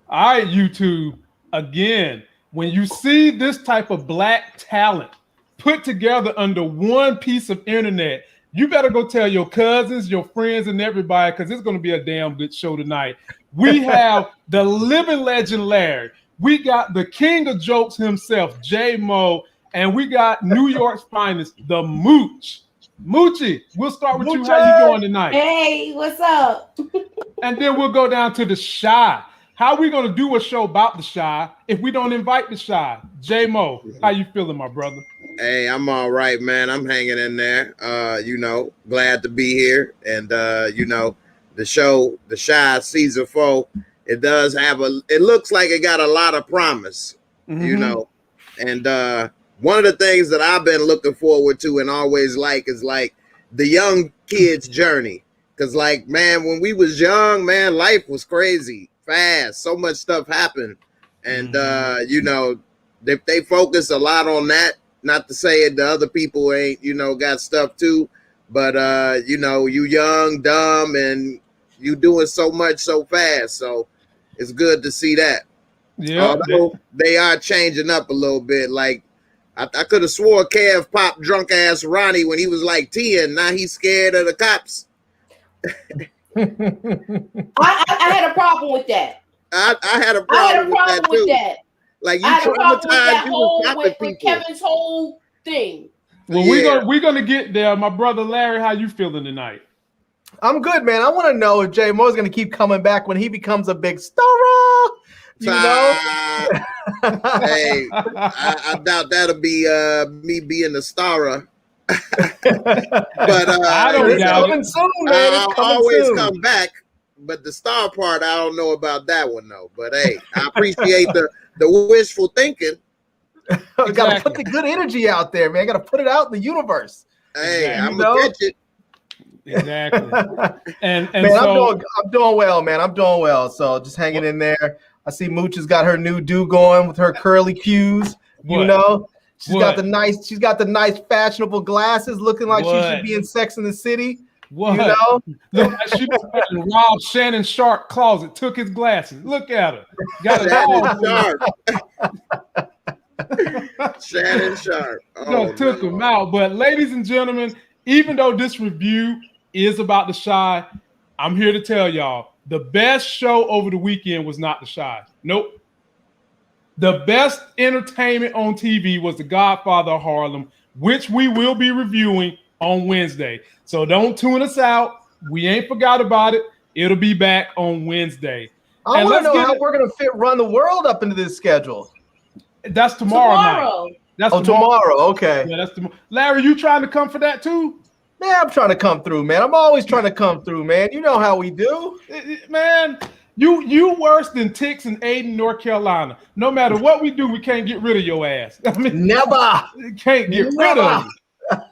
All right, YouTube. Again, when you see this type of black talent put together under one piece of internet, you better go tell your cousins, your friends, and everybody, because it's going to be a damn good show tonight. We have the living legend Larry. We got the king of jokes himself, J Mo, and we got New York's finest, the Mooch. Moochie, we'll start with you. How you doing tonight? Hey, what's up? And then we'll go down to the Shy. How are we going to do a show about the Shy if we don't invite the Shy? J Mo, how you feeling, my brother? Hey, I'm all right, man. I'm hanging in there. Glad to be here. And the show, The Shy Season 4, it does have it looks like it got a lot of promise, And one of the things that I've been looking forward to and always is like the young kid's journey. Cause like, man, when we was young, man, life was crazy, fast. So much stuff happened. And, they focus a lot on that. Not to say the other people ain't, got stuff too. But, you young, dumb, and you doing so much so fast. So it's good to see that. Yeah. Although they are changing up a little bit. Like, I could have swore Kev popped drunk ass Ronnie when he was like 10. Now he's scared of the cops. I had a problem with that. I had a problem with that. Like, you traumatized with Kevin's whole thing. Well, we're gonna get there. My brother Larry, how you feeling tonight? I'm good, man. I want to know if J Mo's gonna keep coming back when he becomes a big star. Hey, I doubt that'll be me being the star. But I don't doubt it. Soon, man. I'll always come back. But the star part, I don't know about that one though. But hey, I appreciate the wishful thinking. You gotta put the good energy out there, man. Gotta put it out in the universe. Hey, I'm gonna catch it. Exactly. and man, so I'm doing well, man. I'm doing well. So just hanging in there. I see Mooch has got her new do going with her curly cues. She's got the nice fashionable glasses, looking like she should be in Sex in the City. What? Look, she robbed Shannon Sharp closet, took his glasses. Look at her. Got it all. Shannon Sharp. Took him out. But ladies and gentlemen, even though this review is about the Shy, I'm here to tell y'all the best show over the weekend was not the Shy. Nope. The best entertainment on TV was The Godfather of Harlem, which we will be reviewing on Wednesday. So don't tune us out. We ain't forgot about it. It'll be back on Wednesday. I want to know how we're going to fit Run the World up into this schedule. That's tomorrow night. That's tomorrow. Okay. Yeah, that's tomorrow. Larry, you trying to come for that too? Man, I'm trying to come through, man. I'm always trying to come through, man. You know how we do. Man, you worse than Tix and Aiden, North Carolina. No matter what we do, we can't get rid of your ass. I mean, never. Can't get rid of you.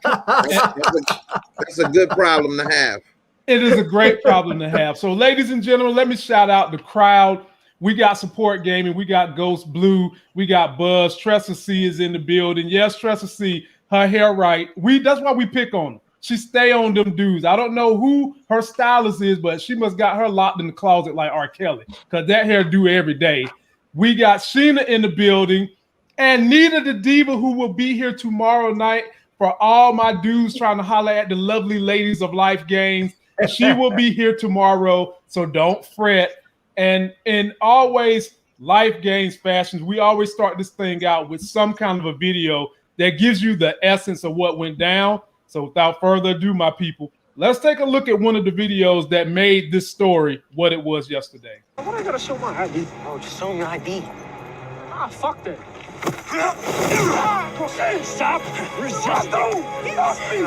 That's a good problem to have. It is a great problem to have. So, ladies and gentlemen, let me shout out the crowd. We got Support Gaming. We got Ghost Blue. We got Buzz. Tressa C is in the building. Yes, Tressa C, her hair right. That's why we pick on her. She stay on them dudes. I don't know who her stylist is, but she must got her locked in the closet like R. Kelly, because that hair do every day. We got Sheena in the building and Nita the Diva, who will be here tomorrow night for all my dudes trying to holler at the lovely ladies of Life Games. She will be here tomorrow, so don't fret. And in always Life Games fashions, we always start this thing out with some kind of a video that gives you the essence of what went down. So without further ado, my people, let's take a look at one of the videos that made this story what it was yesterday. What I gotta show my ID? Oh, just show me your ID. Ah, fuck that. Stop resisting. He off me.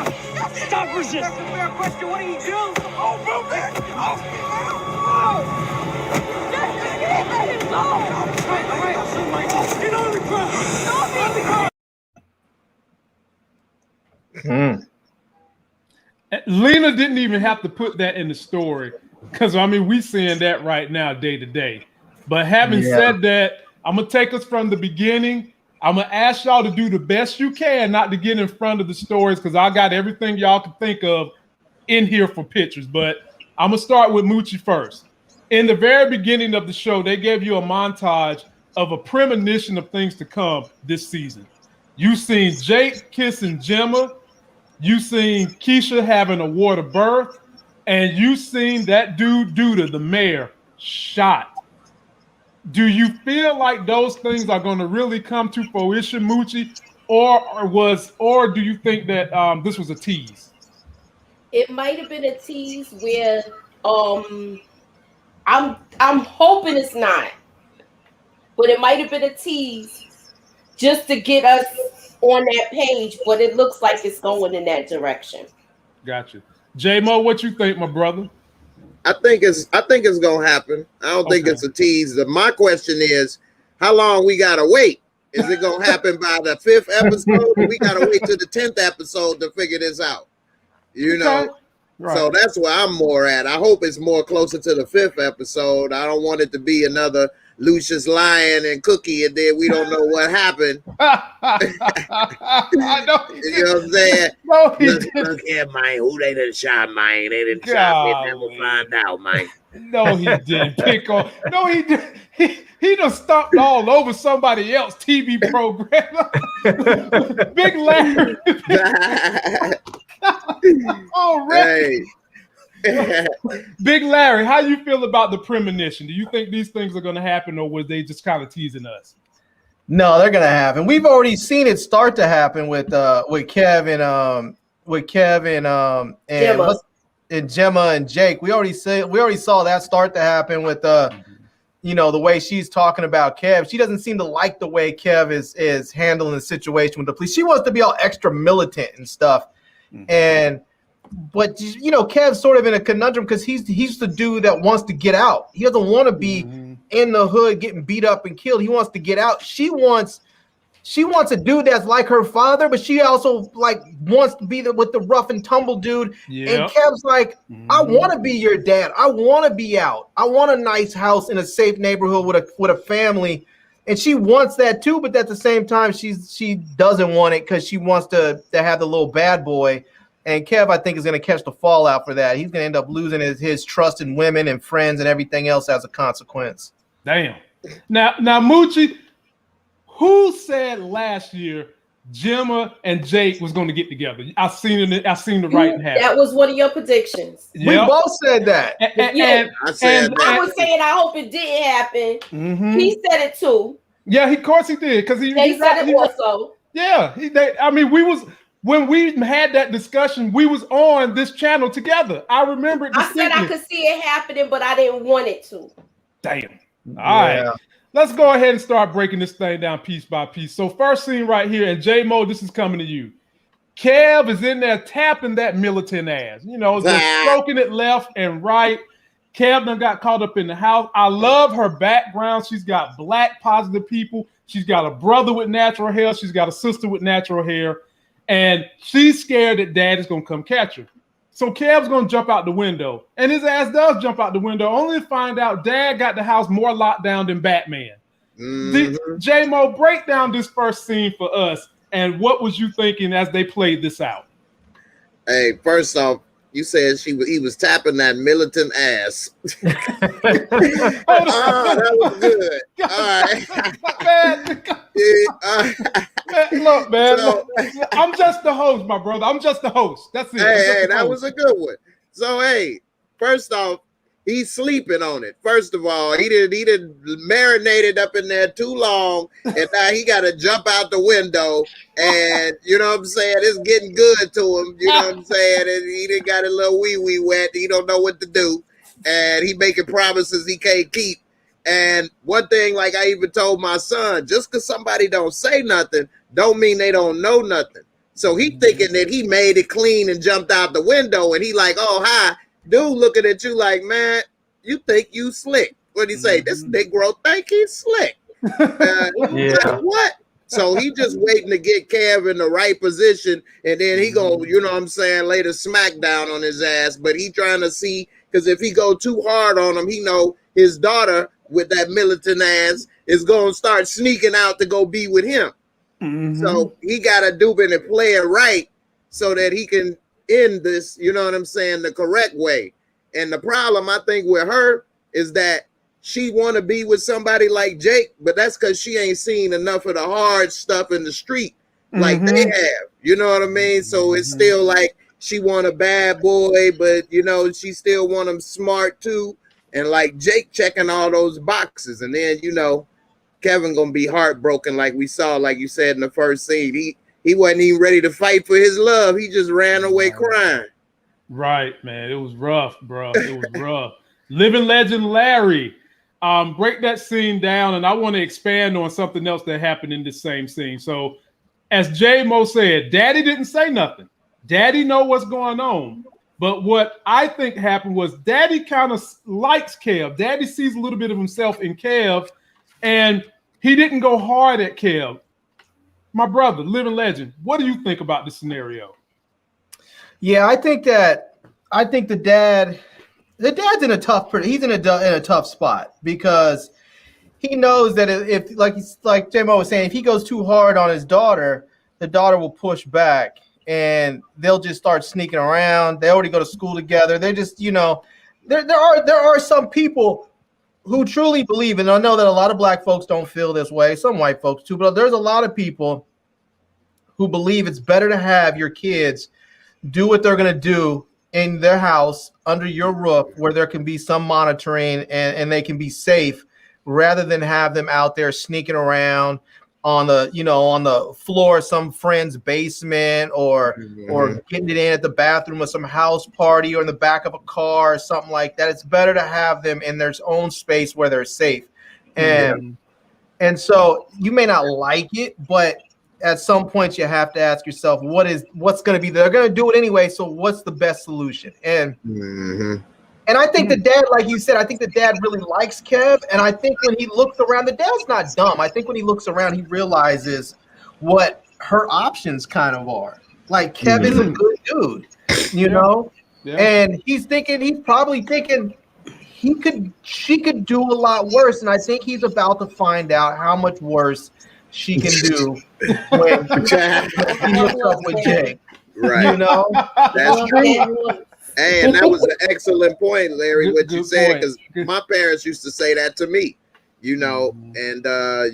Stop resisting. That's a fair question. What did he do? Oh, bro, man. Get off me, man. All right. Get on the ground. Lena didn't even have to put that in the story because, I mean, we seeing that right now day to day. But having said that, I'm going to take us from the beginning. I'm going to ask y'all to do the best you can not to get in front of the stories because I got everything y'all can think of in here for pictures. But I'm going to start with Moochie first. In the very beginning of the show, they gave you a montage of a premonition of things to come this season. You seen Jake kissing Gemma, you seen Keisha having a water birth, and you seen that dude Duda, the mayor, shot. Do you feel like those things are going to really come to fruition, Moochie, or do you think that this was a tease? It might have been a tease where I'm hoping it's not, but it might have been a tease just to get us on that page. But it looks like it's going in that direction. Gotcha. J-Mo, what you think, my brother? I think it's gonna happen. I don't think it's a tease. My question is, how long we gotta wait? Is it gonna happen by the 5th episode? Or we gotta wait till the 10th episode to figure this out. You know, right. So that's where I'm more at. I hope it's more closer to the 5th episode. I don't want it to be another Lucius Lion and Cookie, and then we don't know what happened. I know. You know what I'm saying? No, look here, man. Who they done shot, man? They didn't shot me. Never find out, man. No, he didn't pick on. No, he did. He done stomped all over somebody else TV program. Big Larry. Already. Hey. Big Larry, how you feel about the premonition? Do you think these things are going to happen, or was they just kind of teasing us? No, they're going to happen. We've already seen it start to happen with Kev and Gemma and Jake. We already saw that start to happen with the way she's talking about Kev. She doesn't seem to like the way Kev is handling the situation with the police. She wants to be all extra militant and stuff. But Kev's sort of in a conundrum because he's the dude that wants to get out. He doesn't want to be in the hood getting beat up and killed. He wants to get out. She wants a dude that's like her father, but she also wants to be with the rough and tumble dude. Yep. And Kev's like, I want to be your dad. I want to be out. I want a nice house in a safe neighborhood with a family. And she wants that too, but at the same time, she doesn't want it because she wants to have the little bad boy. And Kev, I think, is going to catch the fallout for that. He's going to end up losing his trust in women and friends and everything else as a consequence. Damn. Now, Moochie, who said last year Gemma and Jake was going to get together? I seen the writing happen. That was one of your predictions. Yep. We both said that. And I was saying I hope it didn't happen. Mm-hmm. He said it too. Yeah, of course he did because he said it also. Yeah, when we had that discussion, we was on this channel together. I remember it distinctly. I said I could see it happening, but I didn't want it to. Damn. All right. Let's go ahead and start breaking this thing down piece by piece. So first scene right here, and J-Mo, this is coming to you. Kev is in there tapping that militant ass. Just stroking it left and right. Kev done got caught up in the house. I love her background. She's got black positive people. She's got a brother with natural hair. She's got a sister with natural hair. And she's scared that dad is going to come catch her. So Kev's going to jump out the window. And his ass does jump out the window, only to find out dad got the house more locked down than Batman. J-Mo, break down this first scene for us. And what was you thinking as they played this out? Hey, first off, you said he was tapping that militant ass. That was good. All right. Look, man. I'm just the host, my brother. I'm just the host. That's it. Hey, that was a good one. So, hey, first off, he's sleeping on it. First of all, he didn't marinated up in there too long, and now he got to jump out the window. And you know what I'm saying? It's getting good to him. You know what I'm saying? And he done got a little wee wet. He don't know what to do, and he making promises he can't keep. And one thing, like I even told my son, just because somebody don't say nothing, don't mean they don't know nothing. So he thinking that he made it clean and jumped out the window, and he like, oh hi. Dude looking at you like, man, you think you slick. What'd he say? This Negro think he's slick. Like, what? So he just waiting to get Kev in the right position, and then he gonna, you know what I'm saying, lay the smackdown on his ass. But he trying to see, because if he go too hard on him, he know his daughter with that militant ass is gonna start sneaking out to go be with him. So he gotta do it and play it right so that he can end this, you know what I'm saying, the correct way. And the problem, I think, with her is that she want to be with somebody like Jake, but that's because she ain't seen enough of the hard stuff in the street like they have. You know what I mean? So it's still like she want a bad boy, but you know she still want him smart too. And like Jake checking all those boxes, and then you know Kevin gonna be heartbroken, like we saw, like you said in the first scene. He wasn't even ready to fight for his love. He just ran away crying. Right, man. It was rough, bro. It was rough. Living legend Larry. Break that scene down, and I want to expand on something else that happened in this same scene. So, as J-Mo said, Daddy didn't say nothing. Daddy know what's going on. But what I think happened was Daddy kind of likes Kev. Daddy sees a little bit of himself in Kev, and he didn't go hard at Kev. My brother, living legend, what do you think about this scenario? Yeah, I think the dad's in a tough spot because he knows that if like J-Mo was saying, if he goes too hard on his daughter, the daughter will push back and they'll just start sneaking around. They already go to school together. They're just, you know, there are some people who truly believe, and I know that a lot of black folks don't feel this way, some white folks too, but there's a lot of people who believe it's better to have your kids do what they're going to do in their house under your roof where there can be some monitoring and they can be safe rather than have them out there sneaking around on the floor of some friend's basement or getting it in at the bathroom of some house party or in the back of a car or something like that. It's better to have them in their own space where they're safe. And so you may not like it, but at some point you have to ask yourself, what's going to be, they're going to do it anyway. So what's the best solution? And I think the dad, like you said, I think the dad really likes Kev. And I think when he looks around, the dad's not dumb. I think when he looks around, he realizes what her options kind of are. Like Kev is a good dude, you know? Yeah. And he's probably thinking she could do a lot worse. And I think he's about to find out how much worse she can do when he hooks up with Jay. Right. You know? That's true. Hey, and that was an excellent point, Larry, what you said, because my parents used to say that to me, you know, and,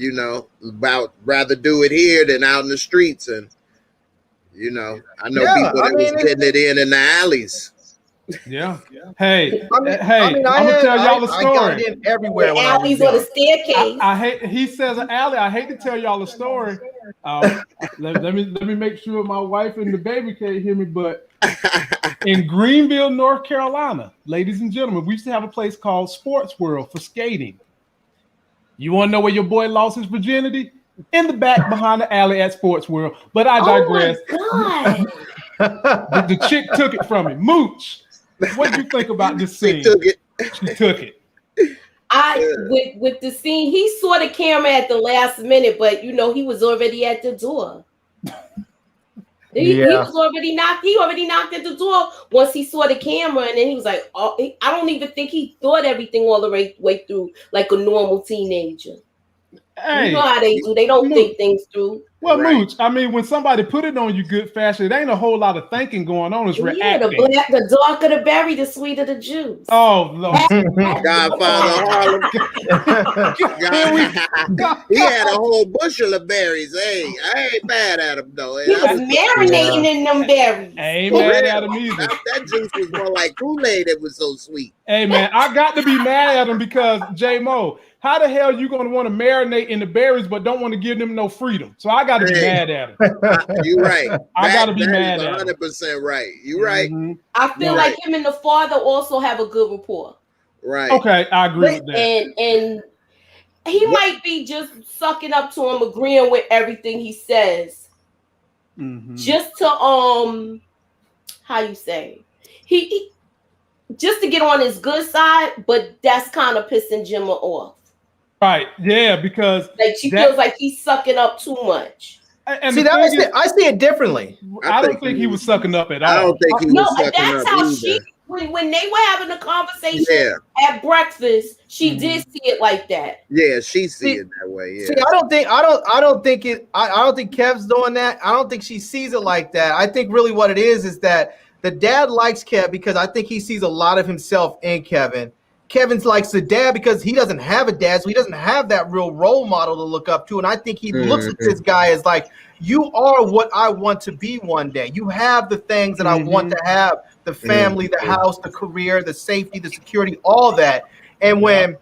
you know, about rather do it here than out in the streets. And, you know, I know people that was getting it in the alleys. Yeah. Hey, I'm gonna tell y'all a story. I got it in everywhere. The alleys or the staircase. I hate. He says an alley. I hate to tell y'all a story. Let me make sure my wife and the baby can't hear me. But in Greenville, North Carolina, ladies and gentlemen, we used to have a place called Sports World for skating. You want to know where your boy lost his virginity? In the back behind the alley at Sports World. But I digress. Oh my God. The chick took it from him. Mooch. What do you think about this scene? She took it. With the scene, he saw the camera at the last minute, but you know he was already at the door. He already knocked at the door once he saw the camera, and then he was like, "Oh, I don't even think he thought everything all the way through like a normal teenager." Hey, you know how they do. They don't think things through. Well, right. Mooch, I mean, when somebody put it on you good fashion, it ain't a whole lot of thinking going on. It's reacting. The darker the berry, the sweeter the juice. Oh, Lord. Godfather Harlem. He had a whole bushel of berries. Hey, I ain't mad at him, though. He was marinating in them berries. I ain't mad at him either. That juice was more like Kool-Aid. It was so sweet. Hey, man, I got to be mad at him because, J-Mo, how the hell you going to want to marinate in the berries but don't want to give them no freedom? So I got to be mad at him. You're right. I got to be mad at him. 100% right. You're right. I feel like him and the father also have a good rapport. Right. Okay, I agree with that. And he might be just sucking up to him, agreeing with everything he says. Just to how you say? He just to get on his good side, but that's kind of pissing Gemma off. Right, yeah, because like she feels like he's sucking up too much. And see, I see it differently. I don't think he was sucking up at all. I don't think he was sucking that's up how either. When they were having a conversation at breakfast, she did see it like that. Yeah, she see it that way. Yeah. See, I don't think Kev's doing that. I don't think she sees it like that. I think really what it is that the dad likes Kev because I think he sees a lot of himself in Kevin. Kevin's likes the dad because he doesn't have a dad, so he doesn't have that real role model to look up to. And I think he looks at this guy as like, you are what I want to be one day. You have the things that I want to have, the family, the house, the career, the safety, the security, all that. And when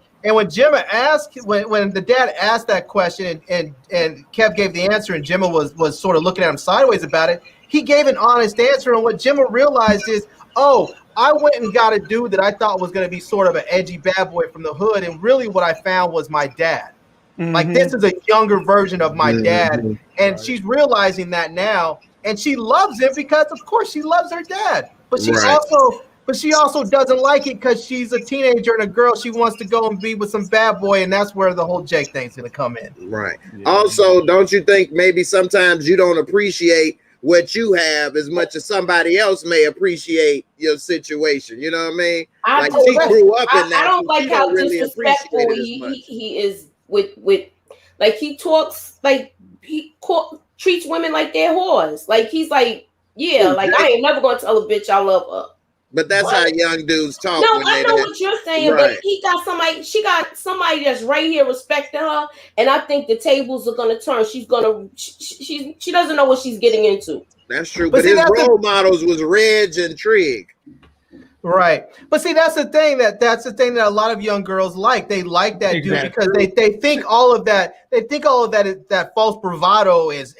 Gemma asked, when the dad asked that question and Kev gave the answer and Gemma was sort of looking at him sideways about it, he gave an honest answer. And what Gemma realized is, oh, I went and got a dude that I thought was going to be sort of an edgy bad boy from the hood. And really what I found was my dad. Like, this is a younger version of my dad. And she's realizing that now. And she loves him because, of course, she loves her dad. But she also doesn't like it because she's a teenager and a girl. She wants to go and be with some bad boy. And that's where the whole Jake thing's going to come in. Right. Yeah. Also, don't you think maybe sometimes you don't appreciate what you have as much as somebody else may appreciate your situation? You know what I mean? Like, she grew up in that. I don't like how disrespectful he is with like, he talks like he treats women like they're whores. Like, he's like, yeah, like, I ain't never gonna tell a bitch I love her. But that's how young dudes talk. No, I know what you're saying, but she got somebody that's right here respecting her, and I think the tables are gonna turn. She doesn't know what she's getting into. That's true. But his role models was Reg and Trig. Right. But see, that's the thing that a lot of young girls like. They like that dude because they think all of that. They think all of that false bravado is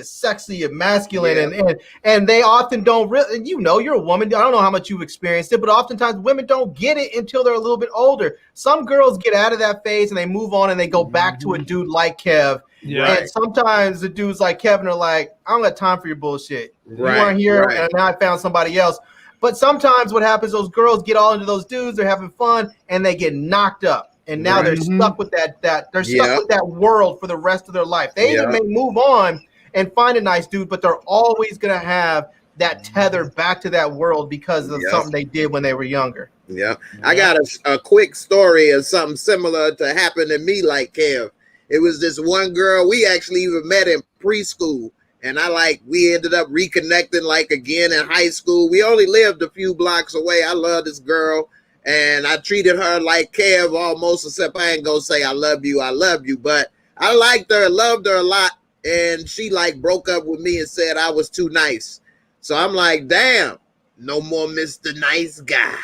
sexy and masculine, and they often don't really. And you're a woman. I don't know how much you've experienced it, but oftentimes women don't get it until they're a little bit older. Some girls get out of that phase and they move on and they go back to a dude like Kev. Yeah. And sometimes the dudes like Kevin are like, I don't got time for your bullshit. Right. You weren't here, and now I found somebody else. But sometimes what happens, those girls get all into those dudes, they're having fun, and they get knocked up. And now they're stuck with that they're stuck with that world for the rest of their life. They either may move on and find a nice dude, but they're always going to have that tether back to that world because of something they did when they were younger. Yeah. I got a quick story of something similar to happen to me like Kev. It was this one girl, we actually even met in preschool. And we ended up reconnecting again in high school. We only lived a few blocks away. I love this girl. And I treated her like Kev almost, except I ain't gonna say I love you. But I liked her, loved her a lot. And she broke up with me and said I was too nice. So I'm like, damn, no more Mr. Nice Guy.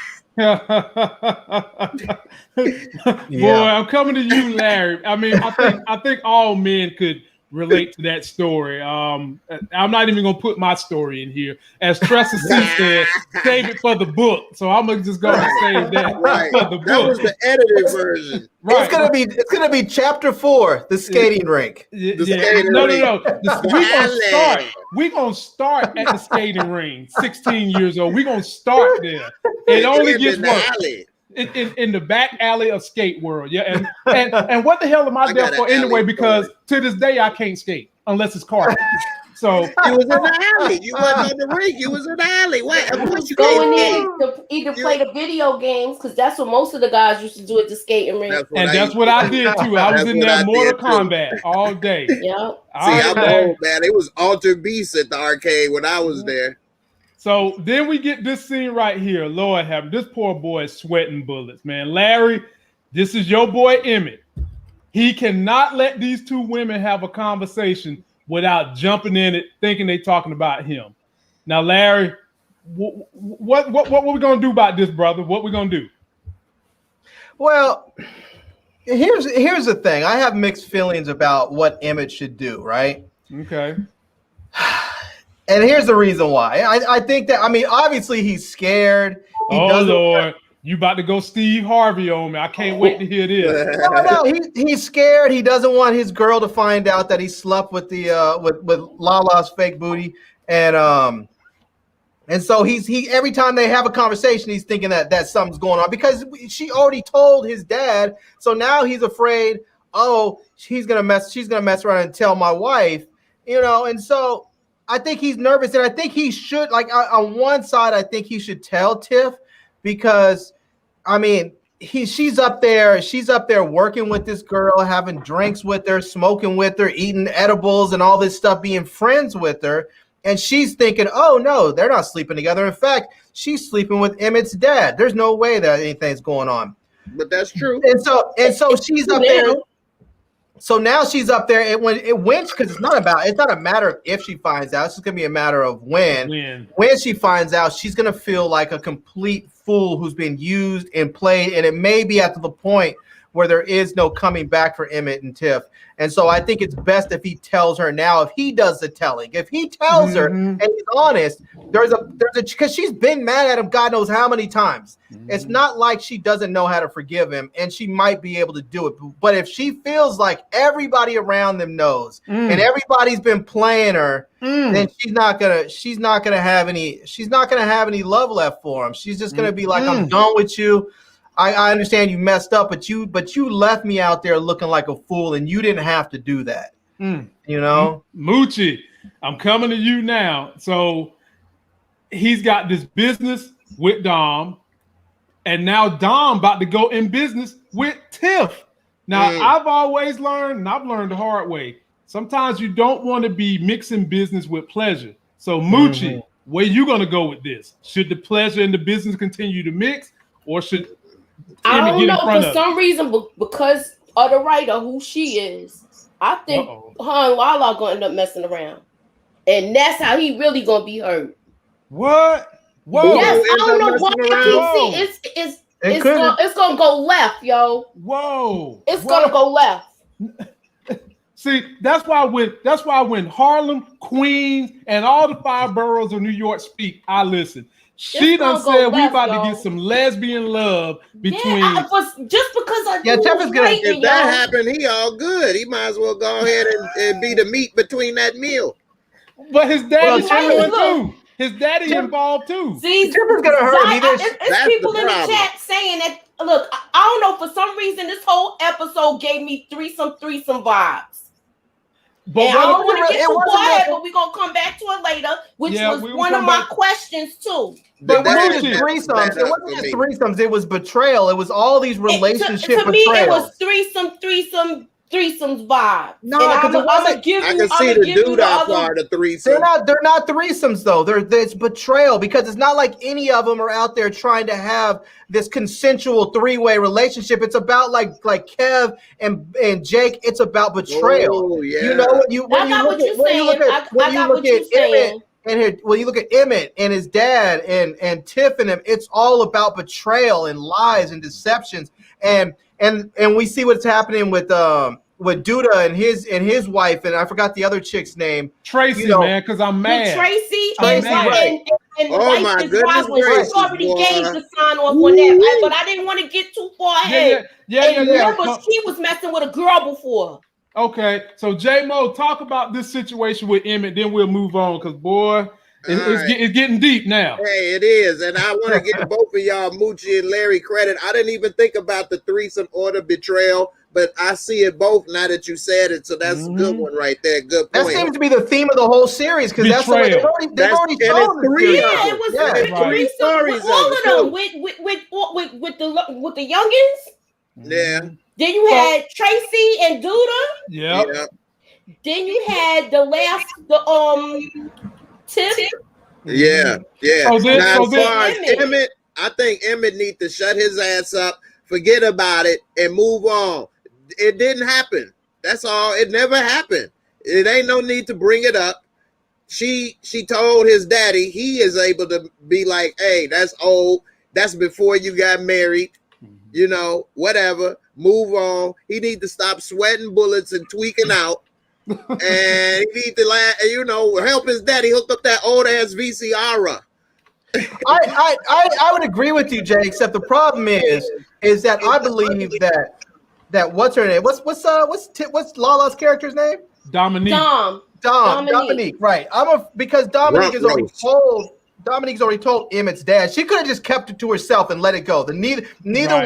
Boy, I'm coming to you, Larry. I mean, I think all men could relate to that story. I'm not even gonna put my story in here. As Tracy said, save it for the book. So I'm gonna just go and save that for the book. That was the edited version. Right. It's gonna be chapter 4, the skating rink. No. We're gonna start at the skating ring. 16 years old. We're gonna start there. It only gets worse. In the back alley of skate world, and what the hell am I there for anyway? Because to this day I can't skate unless it's carpet. So you was in the alley. You wasn't on the rink. You was in the alley. What? Of course you going in to either play the video games, because that's what most of the guys used to do at the skating rink. That's what I did too. I was in there Mortal Kombat all day. Yeah. I'm old, man. It was Altered Beast at the arcade when I was there. So then we get this scene right here. Lord have this poor boy is sweating bullets, man. Larry, this is your boy Emmett. He cannot let these two women have a conversation without jumping in it, thinking they're talking about him. Now, Larry, what we gonna do about this, brother? What we gonna do? Well, here's the thing. I have mixed feelings about what Emmett should do, right? Okay. And here's the reason why. I think that, obviously he's scared. Lord, you about to go Steve Harvey on me. I can't wait to hear this. No, he's scared. He doesn't want his girl to find out that he slept with with Lala's fake booty. And so he every time they have a conversation, he's thinking that something's going on because she already told his dad. So now he's afraid, she's gonna mess around and tell my wife, and so I think he's nervous, and I think he should, on one side, I think he should tell Tiff, because, she's up there working with this girl, having drinks with her, smoking with her, eating edibles and all this stuff, being friends with her, and she's thinking, oh no, they're not sleeping together. In fact, she's sleeping with Emmett's dad. There's no way that anything's going on. but that's true. And so she's up there. So now she's up there, and when because it's not a matter of if she finds out. It's just gonna be a matter of when. When she finds out, she's gonna feel like a complete fool who's been used and played, and it may be at the point where there is no coming back for Emmett and Tiff. And so I think it's best if he tells her now, if he does the telling. If he tells her and he's honest, there's a because she's been mad at him God knows how many times. It's not like she doesn't know how to forgive him, and she might be able to do it. But if she feels like everybody around them knows and everybody's been playing her, then she's not gonna have any love left for him. She's just gonna be like, I'm done with you. I understand you messed up, but you left me out there looking like a fool, and you didn't have to do that. You know, Moochie, I'm coming to you now. So he's got this business with Dom, and now Dom about to go in business with Tiff. Now I've always learned, and I've learned the hard way. Sometimes you don't want to be mixing business with pleasure. So Moochie, where you gonna go with this? Should the pleasure and the business continue to mix, or should I don't know, for some reason, because of the writer who she is, I think her and Lala gonna end up messing around, and that's how he really gonna be hurt. What? Whoa! Yes, I don't know why I keep seeing it's gonna go left, yo. Whoa! It's gonna go left. See, that's why when Harlem, Queens, and all the 5 boroughs of New York speak, I listen. She done said we about to get some lesbian love between. Just because I if that happened, he all good. He might as well go ahead and be the meat between that meal. But his daddy's too. His daddy involved too. See, Tiff is gonna hurt me. It's people in the chat saying that. Look, I don't know. For some reason, this whole episode gave me threesome vibes. But I don't want to get too far ahead, but we're gonna come back to it later, which was one of my questions too. But it wasn't just threesomes. It wasn't just threesomes. It was betrayal. It was all these relationship betrayals. To me, it was threesomes vibe. No, because I can see the Duda part of threesome. They're not threesomes though. It's betrayal, because it's not like any of them are out there trying to have this consensual 3-way relationship. It's about like Kev and Jake. It's about betrayal. Oh, yeah. You know when you look at Emmett and his dad and Tiff and him, it's all about betrayal and lies and deceptions. And we see what's happening with Duda and his wife, and I forgot the other chick's name. Tracy, man, because I'm mad. Tracy and oh my goodness, she already gave the sign off on that, but I didn't want to get too far ahead. Remember, she was messing with a girl before. Okay, so J-Mo, talk about this situation with Emmett, then we'll move on, because boy, it's getting deep now. Hey, it is, and I want to give both of y'all, Moochie and Larry, credit. I didn't even think about the threesome or the betrayal, but I see it both now that you said it, so that's a good one right there. Good point. That seems to be the theme of the whole series, because that's the way they've already shown three. Yeah, it was three stories. All of them with the youngins. Yeah. Then you had Tracy and Duda. Yeah. Then you had Tiff. Yeah. Now, as far as Emmett, I think Emmett needs to shut his ass up, forget about it, and move on. It didn't happen. That's all. It never happened. It ain't no need to bring it up. She told his daddy, he is able to be like, hey, that's old. That's before you got married. You know, whatever. Move on. He need to stop sweating bullets and tweaking out. And he need to, help his daddy hook up that old ass VCR. I would agree with you, Jay. Except the problem is that I believe that what's her name? What's Lala's character's name? Dominique. Dominique. Right. Because Dominique is already told. Dominique's already told Emmett's dad. She could have just kept it to herself and let it go. Neither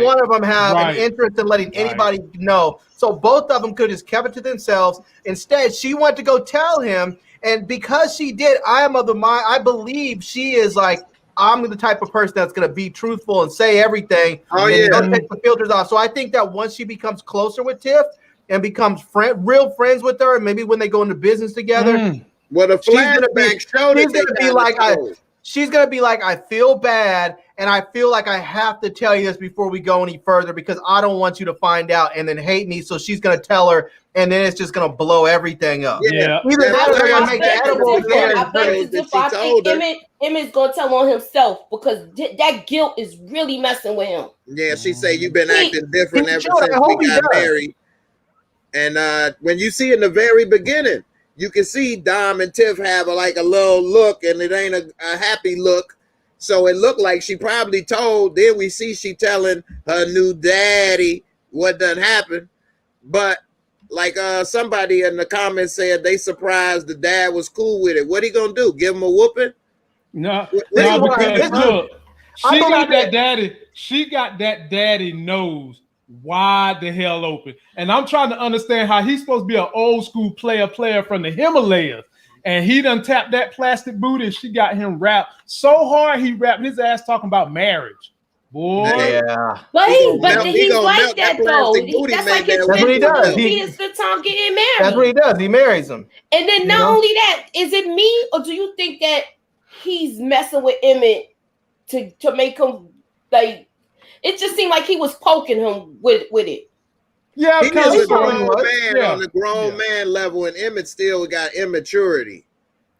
one of them have an interest in letting anybody know. So both of them could have just kept it to themselves. Instead, she went to go tell him. And because she did, I am of the mind, I believe she is like, I'm the type of person that's going to be truthful and say everything. Don't take the filters off. So I think that once she becomes closer with Tiff and becomes real friends with her, and maybe when they go into business together, well, the flashback showed she's going to be like, I feel bad, And I feel like I have to tell you this before we go any further because I don't want you to find out and then hate me. So she's going to tell her, and then it's just going to blow everything up. Yeah. Either that or they're going to make the edibles there. I think Emmett's going to tell on himself because that guilt is really messing with him. Yeah, she say you've been acting different ever since we got married. And when you see in the very beginning, you can see Dom and Tiff have a little look, and it ain't a happy look. So it looked like she probably told. Then we see she telling her new daddy what done happened. But like somebody in the comments said, they surprised the dad was cool with it. What he gonna do? Give him a whooping? No, because look, she got that daddy. She got that daddy nose wide the hell open, and I'm trying to understand how he's supposed to be an old school player from the Himalayas. And he done tapped that plastic booty, and she got him wrapped so hard he wrapped his ass talking about marriage. Boy. Yeah. But he's like that though. That's what he does. He is the time getting married. That's what he does. He marries him. And then not only that, is it me or do you think that he's messing with Emmett to make him like? It just seemed like he was poking him with it. Yeah, he is a grown man on the grown man level, and Emmett still got immaturity.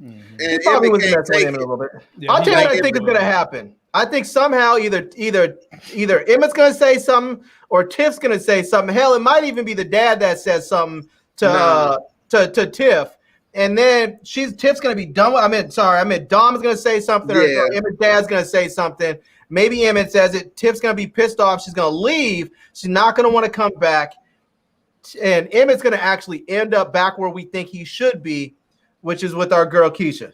And Emmett was messing with him a little bit. I'll tell you what I think is going to happen. I think somehow either Emmett's going to say something or Tiff's going to say something. Hell, it might even be the dad that says something to Tiff, and then Tiff's going to be done with. I mean, Dom's going to say something, or Emmett's dad's going to say something. Maybe Emmett says it. Tiff's going to be pissed off. She's going to leave. She's not going to want to come back. And Emmett's going to actually end up back where we think he should be, which is with our girl Keisha.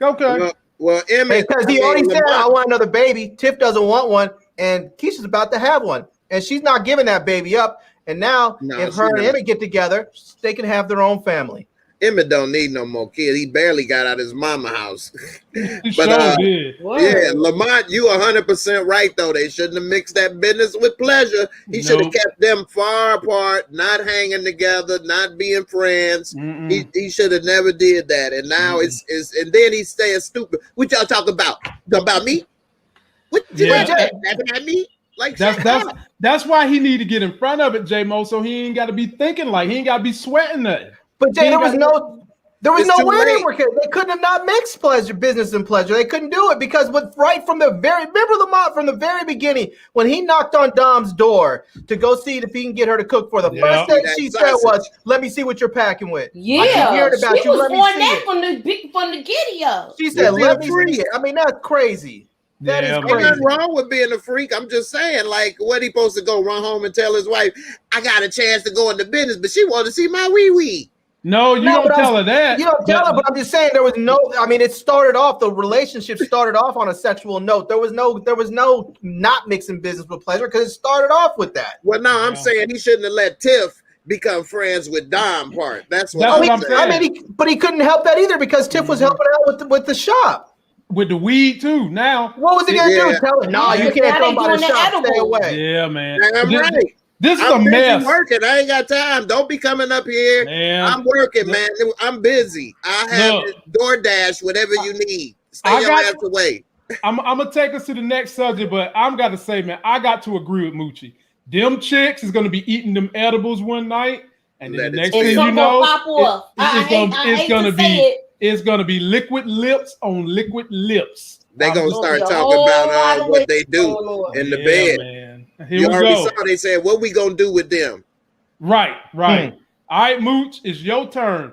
Okay. Well, Emmett, because he already said, I want another baby. Tiff doesn't want one, and Keisha's about to have one. And she's not giving that baby up. And now, if her and Emmett get together, they can have their own family. Emmett don't need no more kid. He barely got out of his mama house. But yeah, Lamont, you 100% right though. They shouldn't have mixed that business with pleasure. He should have kept them far apart, not hanging together, not being friends. He should have never did that. And now it's and then he's staying stupid. What y'all talk about? About me? What you laughing at me? Like that's why he need to get in front of it, J-Mo, so he ain't got to be thinking like he ain't got to be sweating nothing. But Jay, there was no way they couldn't have not mixed business and pleasure. They couldn't do it because remember Lamont from the very beginning when he knocked on Dom's door to go see if he can get her to cook for the first thing she said was, "Let me see what you're packing with." Yeah, I heard about she was on that from the giddy-up. She said, "Let me see it." I mean, that's crazy. That is crazy. Ain't nothing wrong with being a freak. I'm just saying, like, what he supposed to go run home and tell his wife, "I got a chance to go into business," but she wanted to see my wee-wee. No, you don't tell her that. You don't tell her, but I'm just saying there was no. I mean, the relationship started off on a sexual note. There was no not mixing business with pleasure because it started off with that. Well, no, I'm saying he shouldn't have let Tiff become friends with Dom part. That's what I'm saying. I mean, but he couldn't help that either because Tiff was helping out with the shop. With the weed too. Now, what was he gonna do? Tell her, no, you can't come by the shop. Stay away. Yeah, man. I'm right. This is a mess. I'm working. I ain't got time. Don't be coming up here. Man. I'm working, man. I'm busy. I have DoorDash, whatever you need. Stay your ass away. I'm gonna take us to the next subject, but I'm gotta say, man, I got to agree with Moochie. Them chicks is gonna be eating them edibles one night, and then the next thing you know, it's gonna be liquid lips on liquid lips. They gonna start talking about what they do in the bed. Man. You already saw they said, what we gonna do with them? Right. All right, Mooch, it's your turn.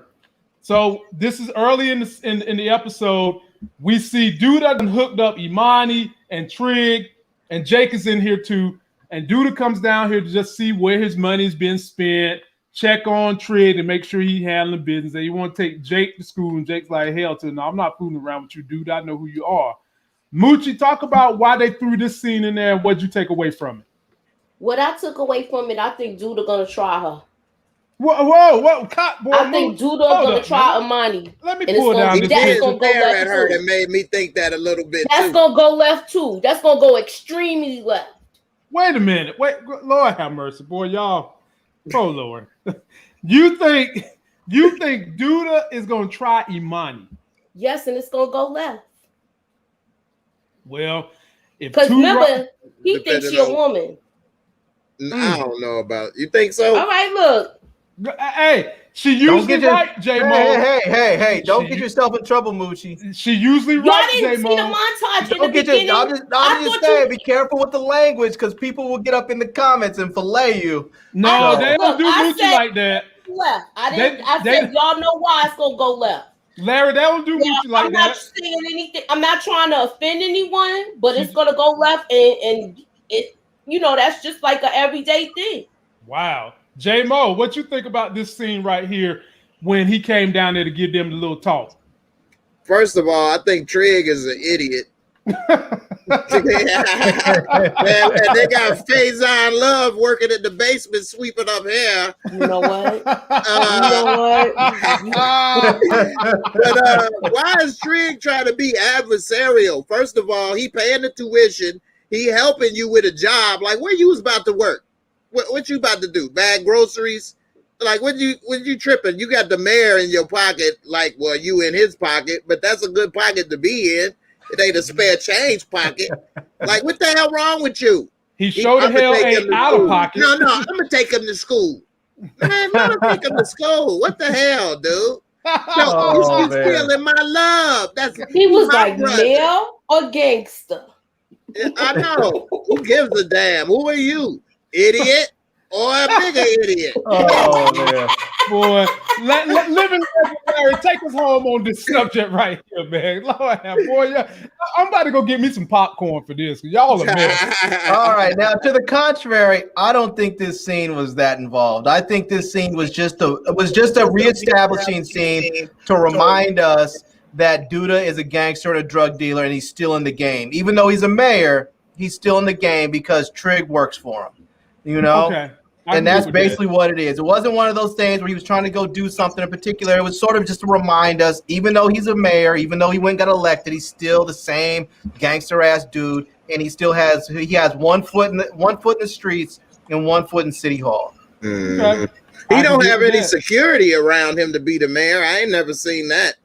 So this is early in the episode. We see Duda hooked up Imani and Trig, and Jake is in here too. And Duda comes down here to just see where his money's been spent, check on Trig and make sure he handling business. And you want to take Jake to school, and Jake's like, hell to no, I'm not fooling around with you, Duda. I know who you are. Moochie, talk about why they threw this scene in there and what'd you take away from it? What I took away from it, I think Duda gonna try her. Whoa! I think Duda gonna try Imani. Let me pull down this. That's gonna go left at her that made me think that a little bit. That's gonna go left too. That's gonna go extremely left. Wait a minute. Wait, Lord have mercy, boy, y'all. Oh Lord, you think Duda is gonna try Imani? Yes, and it's gonna go left. Well, Because remember, he thinks she a woman. I don't know about it. You think so? All right, look. Hey, she usually right, J-Mo. Hey, don't get yourself in trouble, Moochie. She usually Y'all right, didn't J-Mo. see the montage in the beginning. I'm just saying, be careful with the language because people will get up in the comments and fillet you. No, they don't do Moochie like that. Left. I said y'all know why it's gonna go left. Larry, they don't do Moochie like that. I'm not saying anything. I'm not trying to offend anyone, but it's gonna go left, and it, that's just like an everyday thing. Wow, J-Mo, what you think about this scene right here when he came down there to give them the little talk? First of all, I think Trig is an idiot. Man, and they got Faison Love working at the basement sweeping up hair. You know what? But why is Trig trying to be adversarial? First of all, he paying the tuition. He helping you with a job. Like, where you was about to work? What you about to do? Bag groceries? Like, when you tripping? You got the mayor in your pocket. Like, well, you in his pocket, but that's a good pocket to be in. It ain't a spare change pocket. Like, what the hell wrong with you? He showed the hell ain't out of pocket. No, I'm gonna take him to school. Man, let him take him to school. What the hell, dude? No, you stealing my love. He was like male or gangster. I know. Who gives a damn? Who are you, idiot? Or a bigger idiot. Oh, man. Boy, living Larry, take us home on this subject right here, man. Lord, boy, yeah. I'm about to go get me some popcorn for this. Y'all are mad. All right, now to the contrary, I don't think this scene was that involved. I think this scene was just a reestablishing scene to remind us that Duda is a gangster and a drug dealer, and he's still in the game. Even though he's a mayor, he's still in the game because Trig works for him. Okay. And that's basically what it is. It wasn't one of those things where he was trying to go do something in particular. It was sort of just to remind us, even though he's a mayor, even though he went and got elected, he's still the same gangster ass dude, and he has one foot in the streets and 1 foot in City Hall. Okay. He don't have any security around him to be the mayor. I ain't never seen that.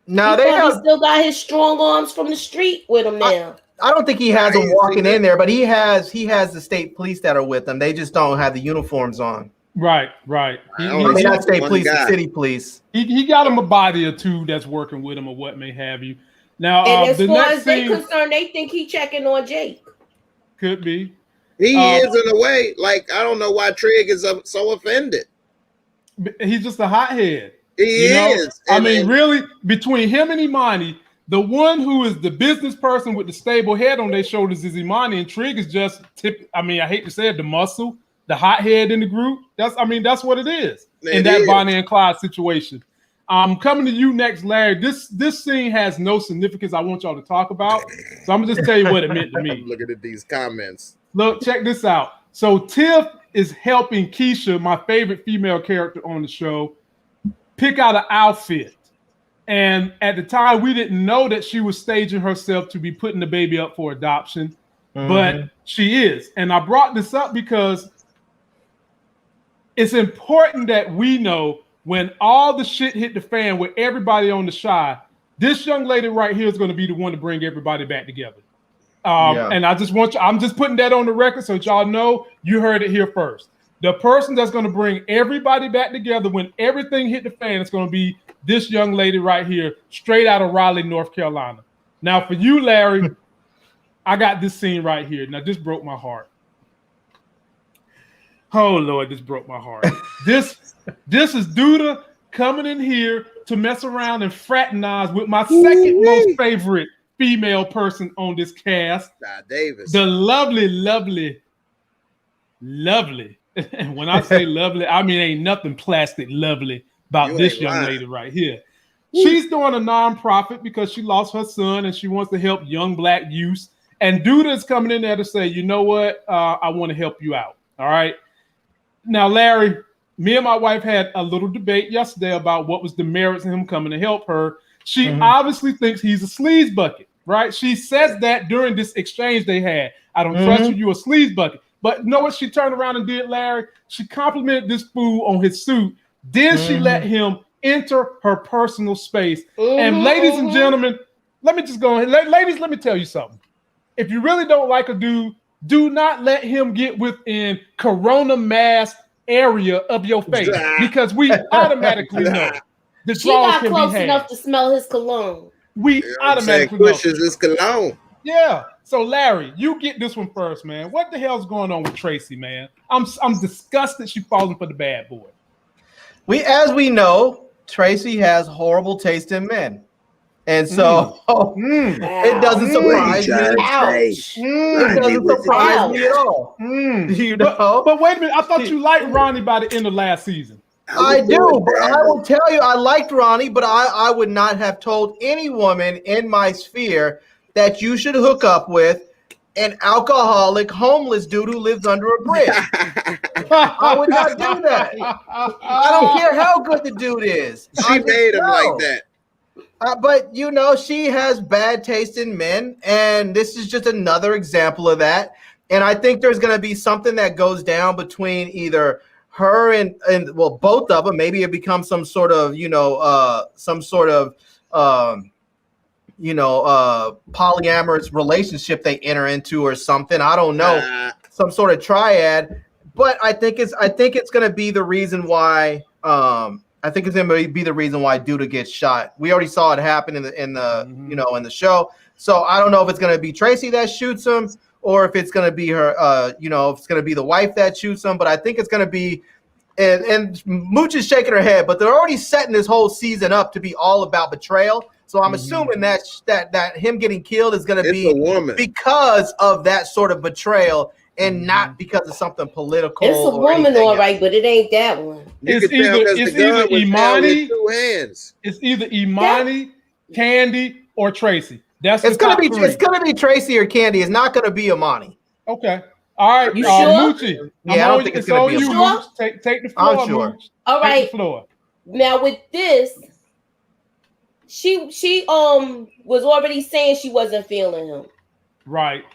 No, he still got his strong arms from the street with him now. I don't think he has them walking in there, but he has the state police that are with him. They just don't have the uniforms on. Right. Not state police, the city police. He got him a body or two that's working with him or what may have you. Now, and as far as they're concerned, they think he checking on Jake. Could be. He is in a way. Like, I don't know why Trig is so offended. He's just a hothead. He is. I mean, really, between him and Imani, the one who is the business person with the stable head on their shoulders is Imani, and Trig is just I hate to say it, the muscle, the hothead in the group. That's what it is in that Bonnie and Clyde situation. Coming to you next, Larry. This scene has no significance I want y'all to talk about, so I'm gonna just tell you what it meant to me. I'm looking at these comments. Look, check this out. So Tiff is helping Keisha, my favorite female character on the show, pick out an outfit. And at the time, we didn't know that she was staging herself to be putting the baby up for adoption, but she is. And I brought this up because it's important that we know when all the shit hit the fan with everybody on the Shy, this young lady right here is going to be the one to bring everybody back together. And I just want you, I'm just putting that on the record so that y'all know you heard it here first. The person that's going to bring everybody back together when everything hit the fan is going to be this young lady right here, straight out of Raleigh, North Carolina. Now, for you, Larry, I got this scene right here. Now, this broke my heart. Oh, Lord, this broke my heart. This is Duda coming in here to mess around and fraternize with my second most favorite female person on this cast. Davis. The lovely. And when I say lovely, I mean ain't nothing plastic lovely about this young lady right here. She's doing a nonprofit because she lost her son and she wants to help young black youth. And Duda is coming in there to say, you know what? I want to help you out. All right. Now, Larry, me and my wife had a little debate yesterday about what was the merits of him coming to help her. She obviously thinks he's a sleaze bucket, right? She says that during this exchange they had. I don't trust you, a sleaze bucket. But you know what she turned around and did, Larry? She complimented this fool on his suit. Then she let him enter her personal space. And ladies and gentlemen, let me just go ahead. Ladies, let me tell you something. if you really don't like a dude, do not let him get within corona mask area of your face because we automatically know the She draws got can close be had. enough to smell his cologne. We automatically know. Pushes his cologne. Yeah. So Larry, you get this one first, man. What the hell's going on with Tracy, man? I'm disgusted she's falling for the bad boy. As we know, Tracy has horrible taste in men. And so it doesn't surprise me. It doesn't surprise me at all. You know? But wait a minute. I thought you liked Ronnie by the end of last season. I do, but I will tell you, I liked Ronnie, but I would not have told any woman in my sphere that you should hook up with an alcoholic, homeless dude who lives under a bridge. I would not do that. I don't care how good the dude is. She made him like that. But, you know, she has bad taste in men, and this is just another example of that. And I think there's going to be something that goes down between either her and well, both of them. Maybe it becomes some sort of, polyamorous relationship they enter into or something. I don't know, some sort of triad. But I think it's going to be the reason why. I think it's going to be the reason why Duda gets shot. We already saw it happen in the show. So I don't know if it's going to be Tracy that shoots him or if it's going to be her. If it's going to be the wife that shoots him. But I think it's going to be. And Mooch is shaking her head, but they're already setting this whole season up to be all about betrayal. So I'm assuming that him getting killed is going to be because of that sort of betrayal and not because of something political. It's a woman, all right, but it ain't that one. It's either Imani. It's either Imani, Candy, or Tracy. It's gonna be Tracy or Candy. It's not gonna be Imani. Okay. All right. You sure? Moochie. Yeah, I don't think it's gonna be you. Sure? Take the floor. I'm sure. Mooch. All right. Take the floor. Now with this, she was already saying she wasn't feeling him. Right.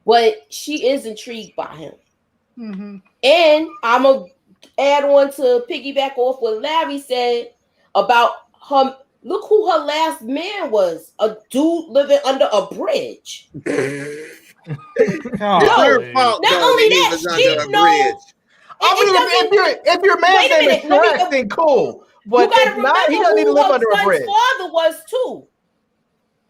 But she is intrigued by him. Mm-hmm. And I'm going to add on to piggyback off what Larry said about her. Look who her last man was. A dude living under a bridge. It's her fault. Not only that, she knows. If your man's name is correct, then cool. But if not, he doesn't need to live under a bridge. Her father was too.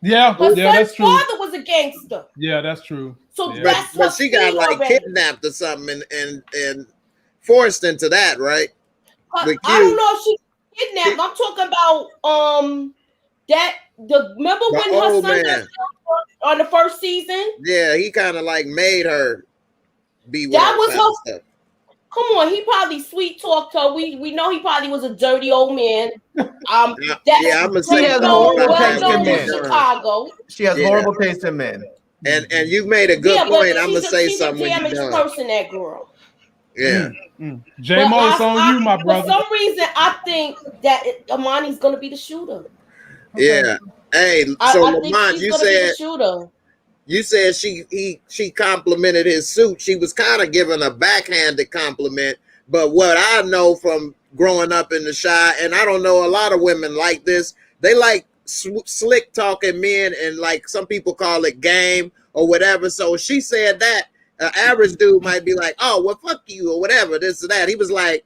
Yeah, that's true. Her father was a gangster. Yeah, that's true. So but she got like kidnapped or something and forced into that, right? I don't know if she kidnapped. I'm talking about remember when her son got on the first season? Yeah, he kind of like made her be with that was her. Stuff. Come on, he probably sweet talked her. We know he probably was a dirty old man. I'm gonna say she has horrible taste in men. Chicago. She has horrible taste in men. And you made a good point. I'm gonna say something. She's a damaged person, that girl. Yeah. J-Mo, it's on you, my brother. For some reason, I think that Imani's gonna be the shooter. Yeah. Hey, so Lamont, you said she complimented his suit. She was kind of giving a backhanded compliment. But what I know from growing up in the Chi, and I don't know a lot of women like this, they like slick talking men, and like some people call it game or whatever. So she said that an average dude might be like, oh, well, fuck you or whatever, this or that. He was like,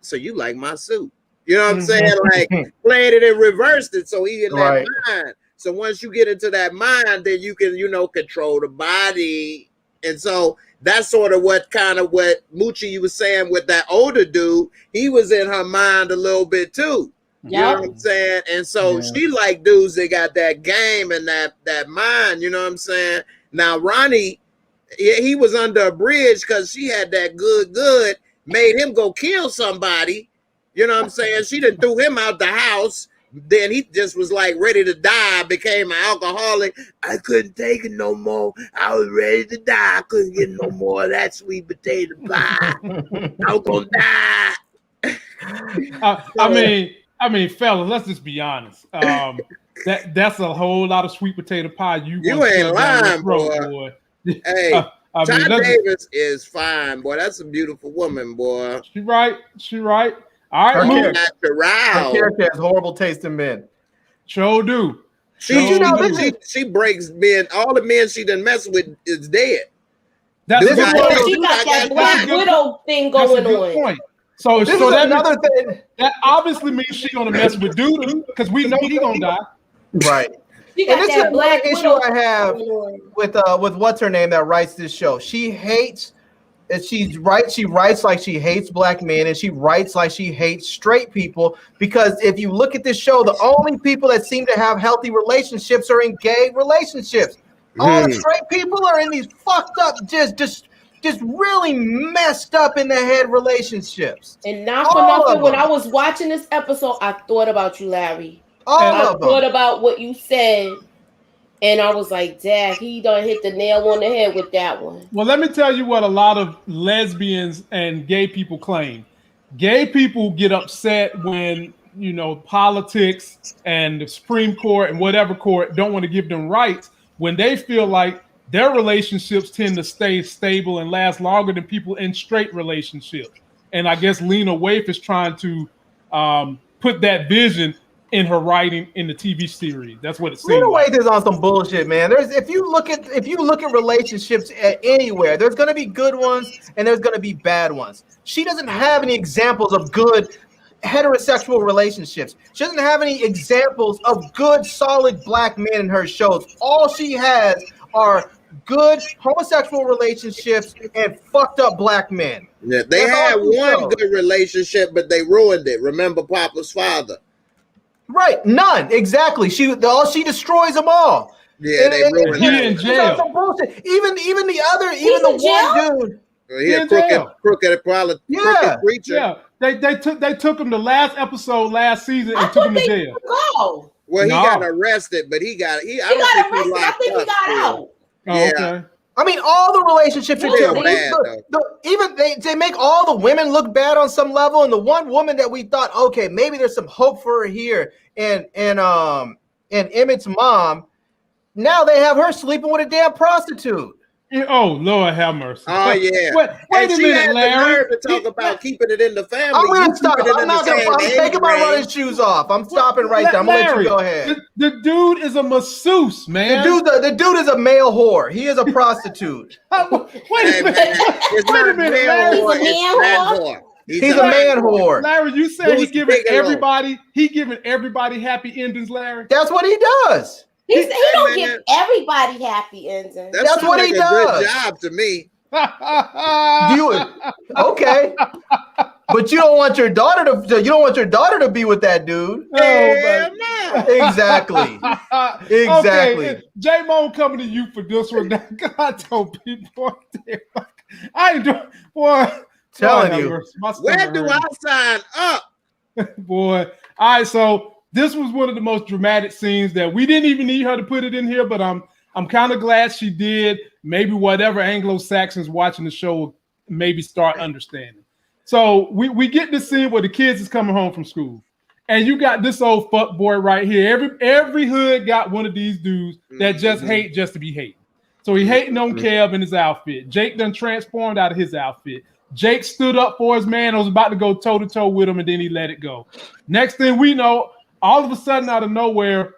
so you like my suit. You know what I'm saying? Like played it and reversed it. So he in that mind. So once you get into that mind, then you can, control the body. And so that's sort of what Moochie, you was saying with that older dude, he was in her mind a little bit too. You know what I'm saying? And so she like dudes that got that game and that mind, you know what I'm saying? Now Ronnie, he was under a bridge because she had that good, made him go kill somebody. You know what I'm saying? She done threw him out the house. Then he just was like ready to die, became an alcoholic. I couldn't take it no more. I was ready to die. I couldn't get no more of that sweet potato pie. I was gonna die. I mean, fellas, let's just be honest. That's a whole lot of sweet potato pie. You ain't lying, boy. Hey, Ty Davis is fine, boy. That's a beautiful woman, boy. She right. All right, her character has horrible taste in men. Sure do. She breaks men. All the men she done messed with is dead. She got that Black Widow thing going on. Point. So this is another thing. That obviously means she gonna mess with Duda because we know he gonna die. Right. And this is another issue I have with what's her name that writes this show. She hates. She writes like she hates black men, and she writes like she hates straight people, because if you look at this show, the only people that seem to have healthy relationships are in gay relationships. All the straight people are in these fucked up, just really messed up in the head relationships. And not for nothing, when I was watching this episode, I thought about you, Larry. I thought about what you said. And I was like, Dad, he done hit the nail on the head with that one. Well, let me tell you what a lot of lesbians and gay people claim. Gay people get upset when, politics and the Supreme Court and whatever court don't want to give them rights when they feel like their relationships tend to stay stable and last longer than people in straight relationships. And I guess Lena Waithe is trying to put that vision in her writing in the TV series. That's what it seems like. Lena Waithe is on some bullshit, man. If you look at relationships anywhere, there's going to be good ones and there's going to be bad ones. She doesn't have any examples of good heterosexual relationships. She doesn't have any examples of good, solid black men in her shows. All she has are good homosexual relationships and fucked up black men. Yeah, they had one good relationship, but they ruined it. Remember Papa's father? Right, none. Exactly. She destroys them all. Yeah, they ruined it. He in jail. Some bullshit. Even the one dude. He a crooked preacher. Yeah, they took him the last episode last season and took him to jail. Well, he got arrested, but he got arrested. I think he got out. Yeah. Okay. I mean, all the relationships are terrible. Even they make all the women look bad on some level, and the one woman that we thought, okay, maybe there's some hope for her here, and Emmett's mom, now they have her sleeping with a damn prostitute. Oh, Lord have mercy. Oh, yeah. Wait a minute, Larry. To talk about keeping it in the family. I'm going to stop. I'm taking my running shoes off. I'm stopping right there. I'm going to let you go ahead. The dude is a masseuse, man. The dude is a male whore. He is a prostitute. Wait a minute, Larry. He's a man whore. Larry, you said he's giving everybody happy endings, Larry? That's what he does. He don't give everybody happy endings. That's what he does. Good job to me. Okay, but you don't want your daughter to be with that dude. Hell no. Exactly. Okay, J-Mo coming to you for this one. I told people, I ain't doing. Boy, telling you. Where do I sign up? Boy, all right. So this was one of the most dramatic scenes that we didn't even need her to put it in here, but I'm kind of glad she did. Maybe whatever Anglo-Saxons watching the show will maybe start understanding. So we get this scene where the kids is coming home from school, and you got this old fuck boy right here. Every hood got one of these dudes that just hate just to be hating. So he hating on Kev in his outfit. Jake done transformed out of his outfit. Jake stood up for his man and was about to go toe-to-toe with him, and then he let it go. Next thing we know, all of a sudden, out of nowhere,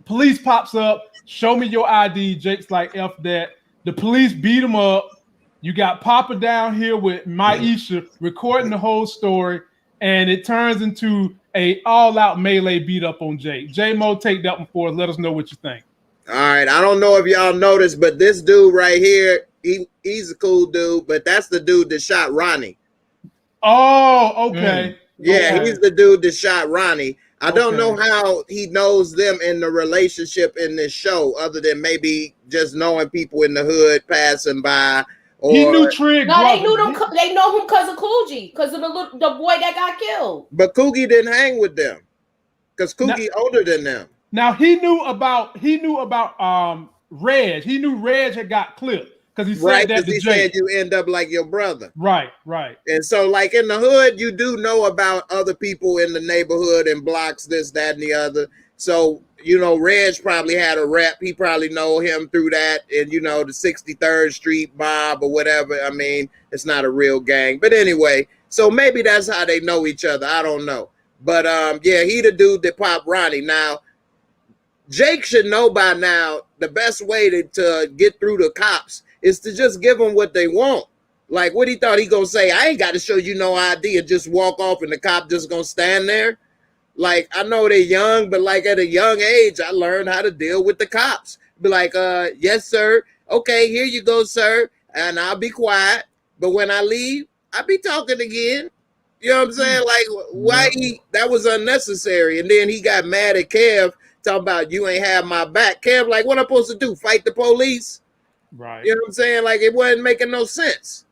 police pops up. Show me your ID. Jake's like, F that. The police beat him up. You got Papa down here with Maisha recording the whole story, and it turns into a all-out melee beat up on Jake. J-Mo, take that one for us. Let us know what you think. All right. I don't know if y'all noticed, but this dude right here, he's a cool dude, but that's the dude that shot Ronnie. Oh, okay. Yeah, he's the dude that shot Ronnie. I don't know how he knows them in the relationship in this show, other than maybe just knowing people in the hood passing by. Or... He knew Trig. No, they knew them. They know him because of Coogee, because of the boy that got killed. But Coogee didn't hang with them, because Coogee older than them. Now he knew about Reg. He knew Reg had got clipped. Because he said that he said you end up like your brother. Right. And so, like in the hood, you do know about other people in the neighborhood and blocks, this, that, and the other. So, Reg probably had a rep. He probably know him through that. And, the 63rd Street mob or whatever. I mean, it's not a real gang. But anyway, so maybe that's how they know each other. I don't know. But, he the dude that popped Ronnie. Now, Jake should know by now the best way to get through the cops is to just give them what they want. Like what he thought he gonna say, I ain't got to show you no ID and just walk off and the cop just gonna stand there. Like, I know they're young, but like at a young age, I learned how to deal with the cops. Be like, yes, sir. Okay, here you go, sir. And I'll be quiet. But when I leave, I'll be talking again. You know what I'm saying? Like, why that was unnecessary. And then he got mad at Kev, talking about you ain't have my back. Kev, like, what I'm supposed to do? Fight the police? Right. You know what I'm saying? Like, it wasn't making no sense.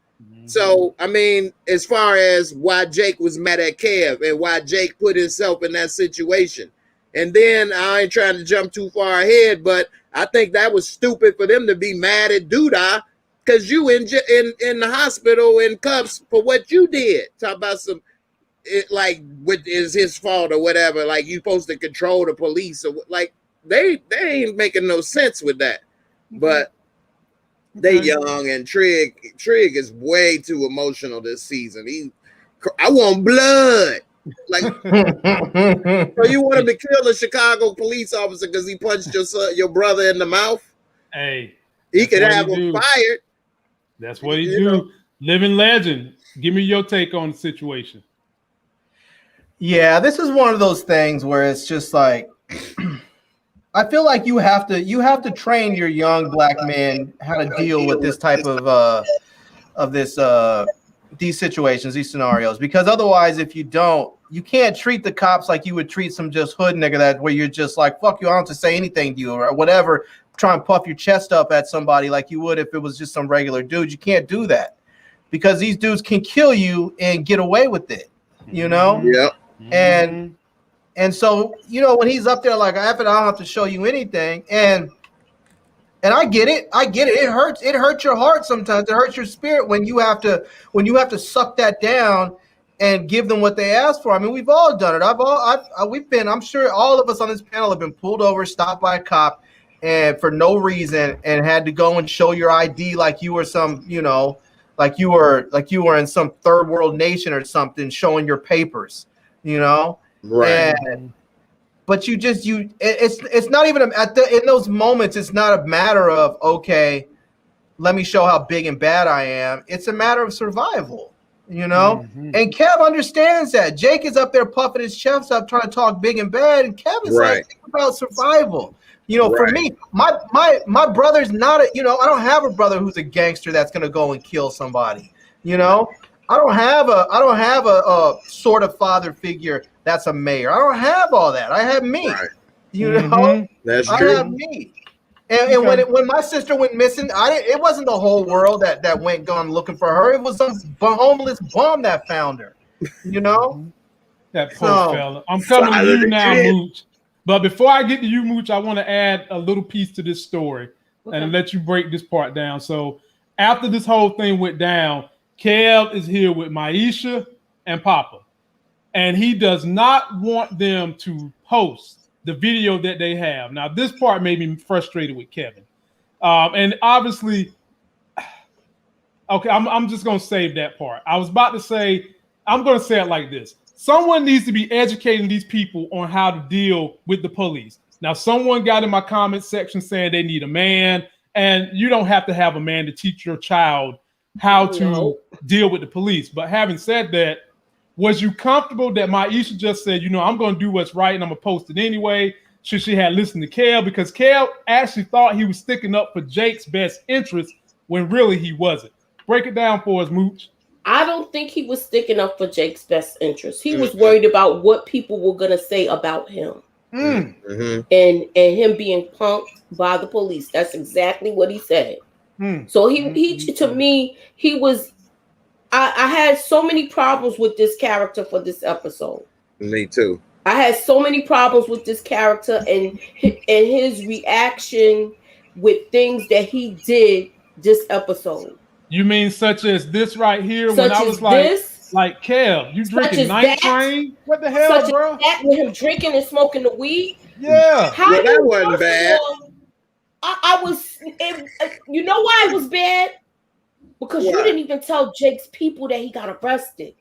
So, I mean, as far as why Jake was mad at Kev and why Jake put himself in that situation. And then I ain't trying to jump too far ahead, but I think that was stupid for them to be mad at Duda because you in the hospital in cuffs for what you did. Talk about some, like, what is his fault or whatever. Like, you supposed to control the police or like they ain't making no sense with that. But they young and Trig is way too emotional this season. I want blood. Like, so you want him to kill a Chicago police officer because he punched your brother in the mouth? Hey, he could have him fired. That's what he do. Living legend. Give me your take on the situation. Yeah, this is one of those things where it's just like I feel like you have to train your young black men how to deal with this type of these situations, these scenarios, because otherwise, if you don't, you can't treat the cops like you would treat some just hood nigga that where you're just like, fuck you, I don't have to say anything to you or whatever, try and puff your chest up at somebody like you would if it was just some regular dude. You can't do that because these dudes can kill you and get away with it, you know? Yep. And so, you know, when he's up there like, I don't have to show you anything. And I get it. It hurts. It hurts your heart sometimes. It hurts your spirit when you have to suck that down and give them what they ask for. I mean, we've all done it. I'm sure all of us on this panel have been pulled over, stopped by a cop, and for no reason, and had to go and show your ID like you were some, you know, like you were in some third world nation or something, showing your papers, you know. Right. But it's not even in those moments. It's not a matter of, okay, let me show how big and bad I am. It's a matter of survival, you know. And Kev understands that. Jake is up there puffing his chest up, trying to talk big and bad, and Kev is like, think about survival. You know, for me, my brother's not I don't have a brother who's a gangster that's gonna go and kill somebody. You know, I don't have a sort of father figure that's a mayor. I don't have all that. I have me. Right. You know, that's true. I have me. And when my sister went missing, it wasn't the whole world that went gone looking for her. It was some homeless bum that found her. You know, that poor fella. I'm coming to you now, Mooch. But before I get to you, Mooch, I want to add a little piece to this story and let you break this part down. So after this whole thing went down, Kev is here with Maisha and Papa. And he does not want them to post the video that they have. Now, this part made me frustrated with Kevin. And obviously, okay, I'm just going to save that part. I was about to say, I'm going to say it like this. Someone needs to be educating these people on how to deal with the police. Now, someone got in my comment section saying they need a man, and you don't have to have a man to teach your child how to deal with the police. But having said that, was you comfortable that Maisha just said, I'm going to do what's right and I'm going to post it anyway? Should she have listened to Kel? Because Kel actually thought he was sticking up for Jake's best interest when really he wasn't. Break it down for us, Mooch. I don't think he was sticking up for Jake's best interest. He was worried about what people were going to say about him. And him being punked by the police. That's exactly what he said. So he to me, he was... I had so many problems with this character for this episode. Me too. I had so many problems with this character and his reaction with things that he did this episode. You mean such as this right here? Such when I was like, Kev, you drinking Night Train? What the hell, bro? That with him drinking and smoking the weed? Yeah. That wasn't bad. I was, you know why it was bad? Because you didn't even tell Jake's people that he got arrested.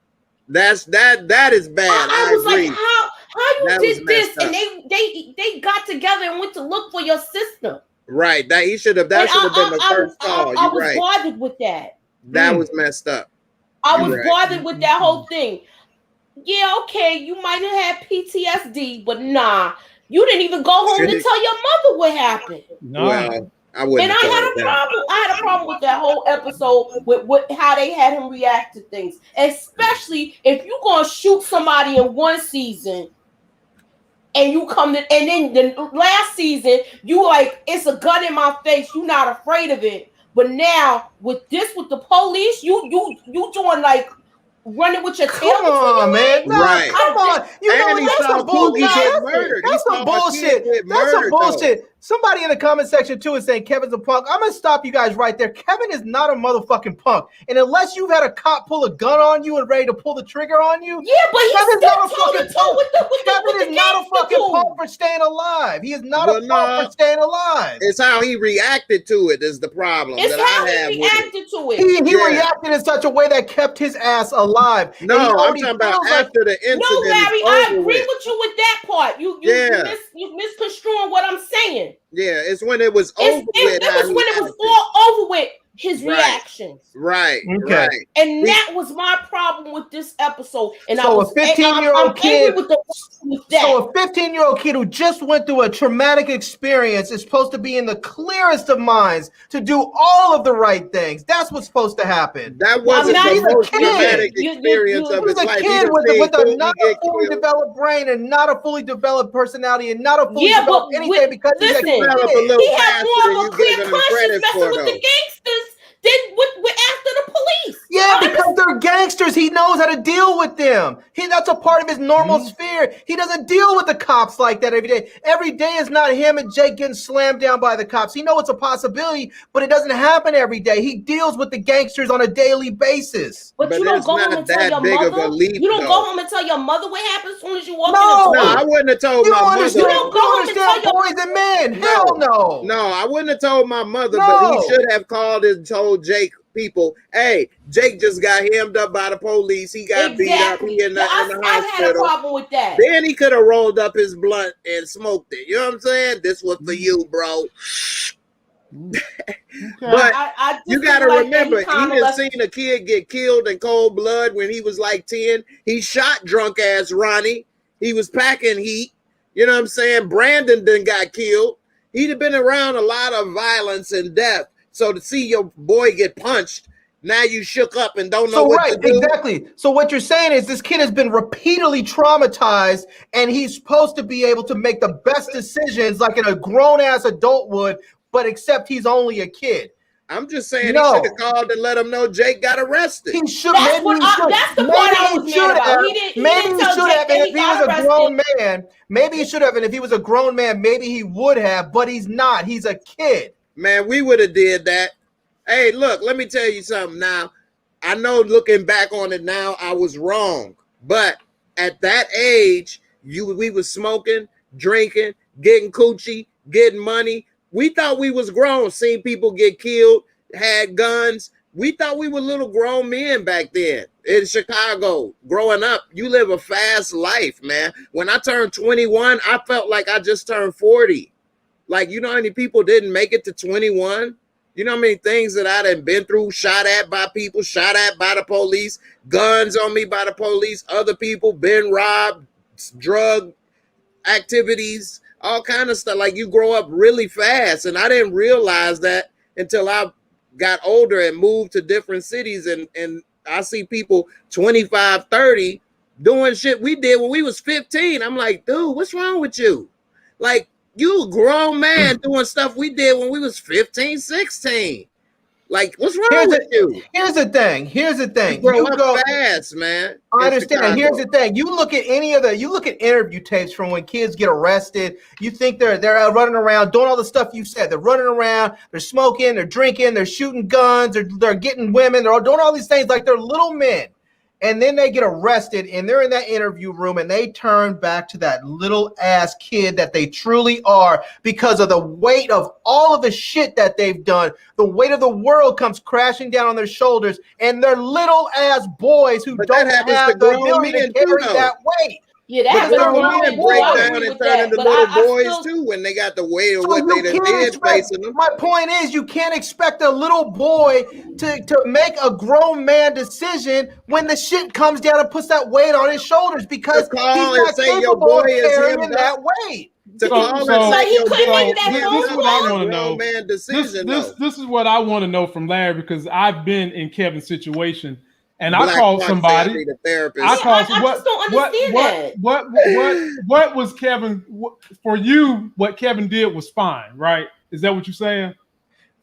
That is bad. I was agree. like, how you did this? And they got together together and went to look for your sister. Right. That should have been the first call. I was bothered with that. That was messed up. I was bothered with that whole thing. Yeah, okay, you might have had PTSD, but nah, you didn't even go home to tell your mother what happened. No. Well, I wouldn't. And I had a problem. I had a problem with that whole episode with how they had him react to things, especially if you're gonna shoot somebody in one season. And you come to, and then the last season, you like, it's a gun in my face. You're not afraid of it. But now with the police, you doing like running with your tail. Come on, man. Nah, right. Come on. You know and that's some bullshit. That's some bullshit. That's some bullshit. Somebody in the comment section too is saying Kevin's a punk. I'm gonna stop you guys right there. Kevin is not a motherfucking punk. And unless you've had a cop pull a gun on you and ready to pull the trigger on you, yeah, but he's Kevin's still not a fucking punk. Kevin is not a fucking punk for staying alive. He is not a punk for staying alive. It's how he reacted to it is the problem. It's how he reacted to it. He reacted in such a way that kept his ass alive. No, I'm talking about after the incident. No, Larry, I agree with you with that part. You misconstruing what I'm saying. Yeah, it's when it was over with. It was when it was all over with. His reactions. Right. Okay. Right. And that was my problem with this episode. And so a 15-year-old kid. So a 15-year-old kid who just went through a traumatic experience is supposed to be in the clearest of minds to do all of the right things. That's what's supposed to happen. That wasn't the most traumatic experience of his life. He was a kid with a not a fully developed brain and not a fully developed personality and not a fully developed anything because he's a kid. He had more of a clear conscience messing with the gangsters than with after the police. Yeah, because they're gangsters. He knows how to deal with them. That's a part of his normal sphere. He doesn't deal with the cops like that every day. Every day is not him and Jake getting slammed down by the cops. He knows it's a possibility, but it doesn't happen every day. He deals with the gangsters on a daily basis. But you don't go home and tell your mother. You don't go home and tell your mother what happens as soon as you walk in the door. No, I wouldn't have told my mother. You don't go home and tell your boys and men. Hell no. No, I wouldn't have told my mother, but he should have called and told Jake people, hey, Jake just got hemmed up by the police. He got beat up. He in the hospital. I had a problem with that. Then he could have rolled up his blunt and smoked it. You know what I'm saying? This was for you, bro. But you got to remember, he done seen a kid get killed in cold blood when he was like 10. He shot drunk ass Ronnie. He was packing heat. You know what I'm saying? Brandon then got killed. He'd have been around a lot of violence and death. So to see your boy get punched, now you shook up and don't know what to do. Exactly. So what you're saying is this kid has been repeatedly traumatized, and he's supposed to be able to make the best decisions like a grown-ass adult would, but except he's only a kid. I'm just saying he should have called and let him know Jake got arrested. He should. That's the part I was mad about. Maybe he should have, and if he was a grown man, maybe he should have, and if he was a grown man, maybe he would have, but he's not. He's a kid. Man, we would have did that. Hey, look, let me tell you something now. I know looking back on it now, I was wrong. But at that age, we was smoking, drinking, getting coochie, getting money. We thought we was grown, seeing people get killed, had guns. We thought we were little grown men back then in Chicago. Growing up, you live a fast life, man. When I turned 21, I felt like I just turned 40. Like, you know how many people didn't make it to 21? You know how many things that I done been through, shot at by people, shot at by the police, guns on me by the police, other people been robbed, drug activities, all kind of stuff. Like, you grow up really fast. And I didn't realize that until I got older and moved to different cities. And I see people 25, 30 doing shit we did when we was 15. I'm like, dude, what's wrong with you? Like, you a grown man doing stuff we did when we was 15, 16. Like, what's wrong with you? Here's the thing. You grow up fast, man. I understand. Here's the thing. You look at interview tapes from when kids get arrested. You think they're running around doing all the stuff you said. They're running around, they're smoking, they're drinking, they're shooting guns, they're getting women, they're all doing all these things like they're little men. And then they get arrested and they're in that interview room and they turn back to that little ass kid that they truly are because of the weight of all of the shit that they've done. The weight of the world comes crashing down on their shoulders and they're little ass boys who don't have the ability to carry that weight. Yeah, that But really grown men break down and turn into little boys too when they got the weight of what they did facing them. My point is, you can't expect a little boy to make a grown man decision when the shit comes down and puts that weight on his shoulders because he's not capable of carrying that weight. This is what I want to know. This is what I want to know from Larry because I've been in Kevin's situation. And I called somebody. I just don't understand what was Kevin for you? What Kevin did was fine, right? Is that what you're saying?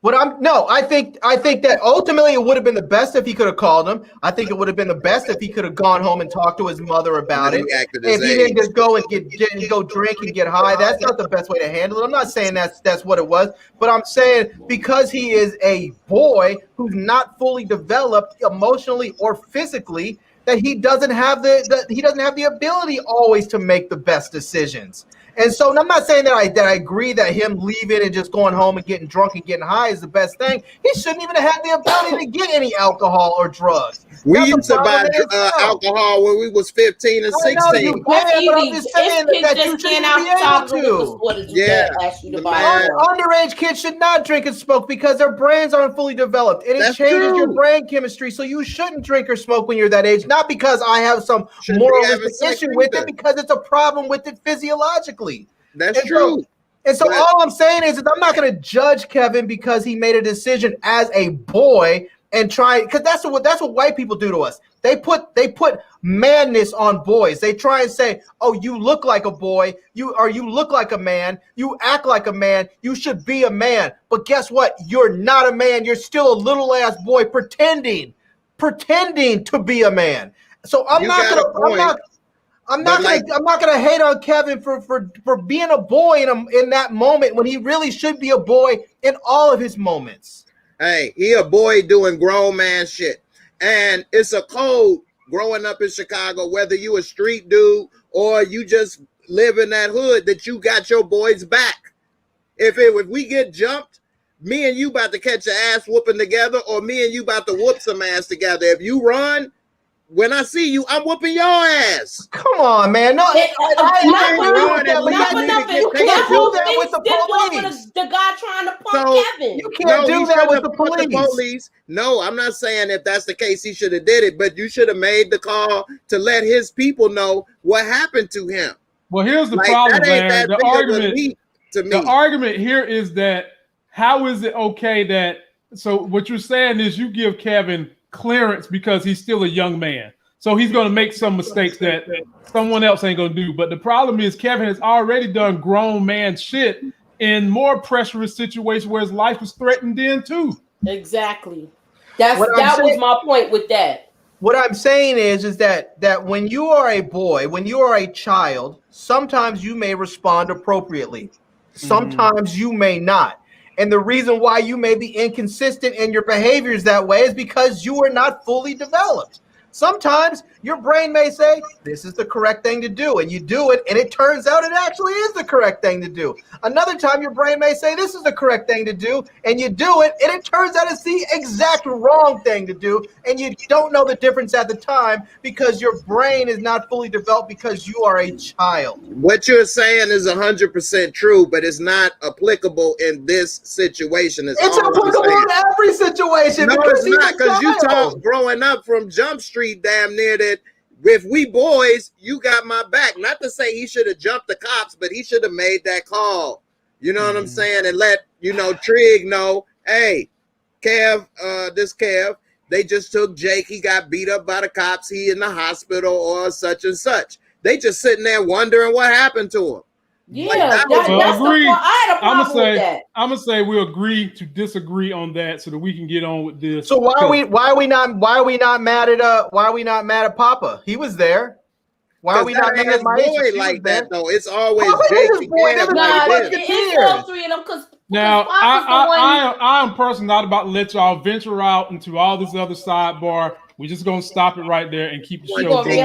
I think that ultimately it would have been the best if he could have called him. I think it would have been the best if he could have gone home and talked to his mother about it. If he didn't just go and go drink and get high, that's not the best way to handle it. I'm not saying that's what it was, but I'm saying because he is a boy who's not fully developed emotionally or physically, that he doesn't have the ability always to make the best decisions. And so I'm not saying that I agree that him leaving and just going home and getting drunk and getting high is the best thing. He shouldn't even have had the ability to get any alcohol or drugs. We used to buy alcohol when we was 15 and 16. That's easy. It's kids just can't outside the liquor store to underage kids should not drink and smoke because their brains aren't fully developed. And it changes your brain chemistry. So you shouldn't drink or smoke when you're that age. Not because I have some moralistic issue with it, because it's a problem with it physiologically. That's true. So all I'm saying is I'm not going to judge Kevin because he made a decision as a boy and try, because that's what white people do to us. They put madness on boys. They try and say, "Oh, you look like a boy. You look like a man. You act like a man. You should be a man." But guess what? You're not a man. You're still a little ass boy pretending to be a man. So I'm not gonna hate on Kevin for being a boy in that moment when he really should be a boy in all of his moments. Hey, he a boy doing grown man shit. And it's a code growing up in Chicago, whether you a street dude or you just live in that hood, that you got your boys back. If we get jumped, me and you about to catch an ass whooping together, or me and you about to whoop some ass together. If you run, when I see you, I'm whooping your ass. Come on, man. No, you can't do that with the police. The guy trying to punk Kevin. You can't do that with the police. No, I'm not saying if that's the case, he should have did it, but you should have made the call to let his people know what happened to him. Well, here's the problem, man. The argument here is that how is it okay that, so what you're saying is you give Kevin clearance because he's still a young man. So he's going to make some mistakes that someone else ain't going to do. But the problem is Kevin has already done grown man shit in more pressurous situations where his life was threatened then too. Exactly. That was my point with that. What I'm saying is that when you are a boy, when you are a child, sometimes you may respond appropriately. Sometimes you may not. And the reason why you may be inconsistent in your behaviors that way is because you are not fully developed. Sometimes your brain may say, this is the correct thing to do, and you do it, and it turns out it actually is the correct thing to do. Another time your brain may say, this is the correct thing to do, and you do it, and it turns out it's the exact wrong thing to do, and you don't know the difference at the time because your brain is not fully developed because you are a child. What you're saying is 100% true, but it's not applicable in this situation. It's applicable in every situation. No, it's not, because you talk growing up from Jump Street damn near that if we boys, you got my back. Not to say he should have jumped the cops, but he should have made that call. You know what I'm saying? And let, Trig know, hey, Kev, they just took Jake. He got beat up by the cops. He in the hospital or such and such. They just sitting there wondering what happened to him. Yeah, I had a problem with that. I'm gonna say we'll agree to disagree on that so that we can get on with this. So why are we not mad at Papa? He was there. Why are we not mad at my boy like that though? It's always Jake. It's all three of them because now I am personally not about to let y'all venture out into all this other sidebar. We're just gonna stop it right there and keep the show going. Let's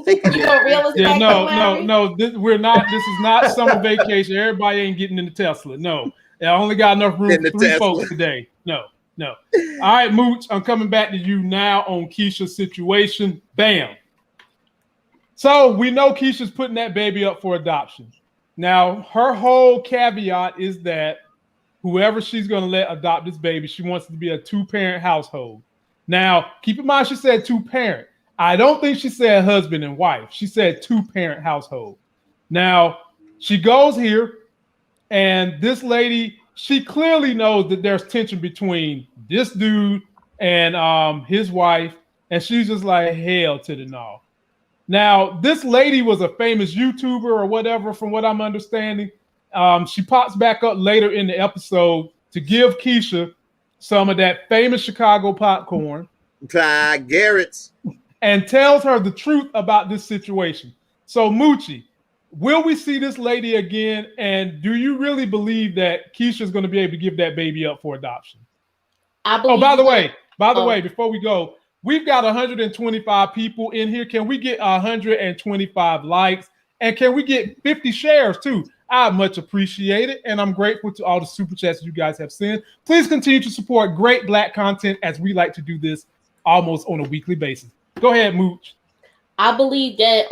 take it. No. We're not. This is not summer vacation. Everybody ain't getting in the Tesla. No, I only got enough room for 3 folks today. No. All right, Mooch, I'm coming back to you now on Keisha's situation. Bam. So we know Keisha's putting that baby up for adoption. Now, her whole caveat is that whoever she's going to let adopt this baby, she wants it to be a 2-parent household. Now, keep in mind, she said 2-parent. I don't think she said husband and wife. She said 2-parent household. Now, she goes here, and this lady, she clearly knows that there's tension between this dude and his wife, and she's just like, hell to the no. Now, this lady was a famous YouTuber or whatever, from what I'm understanding. She pops back up later in the episode to give Keisha some of that famous Chicago popcorn. Garrett's. And tells her the truth about this situation. So, Moochie, will we see this lady again? And do you really believe that Keisha's going to be able to give that baby up for adoption? By the way, before we go, we've got 125 people in here. Can we get 125 likes? And can we get 50 shares too? I much appreciate it. And I'm grateful to all the super chats you guys have sent. Please continue to support great Black content, as we like to do this almost on a weekly basis. Go ahead, Mooch. I believe that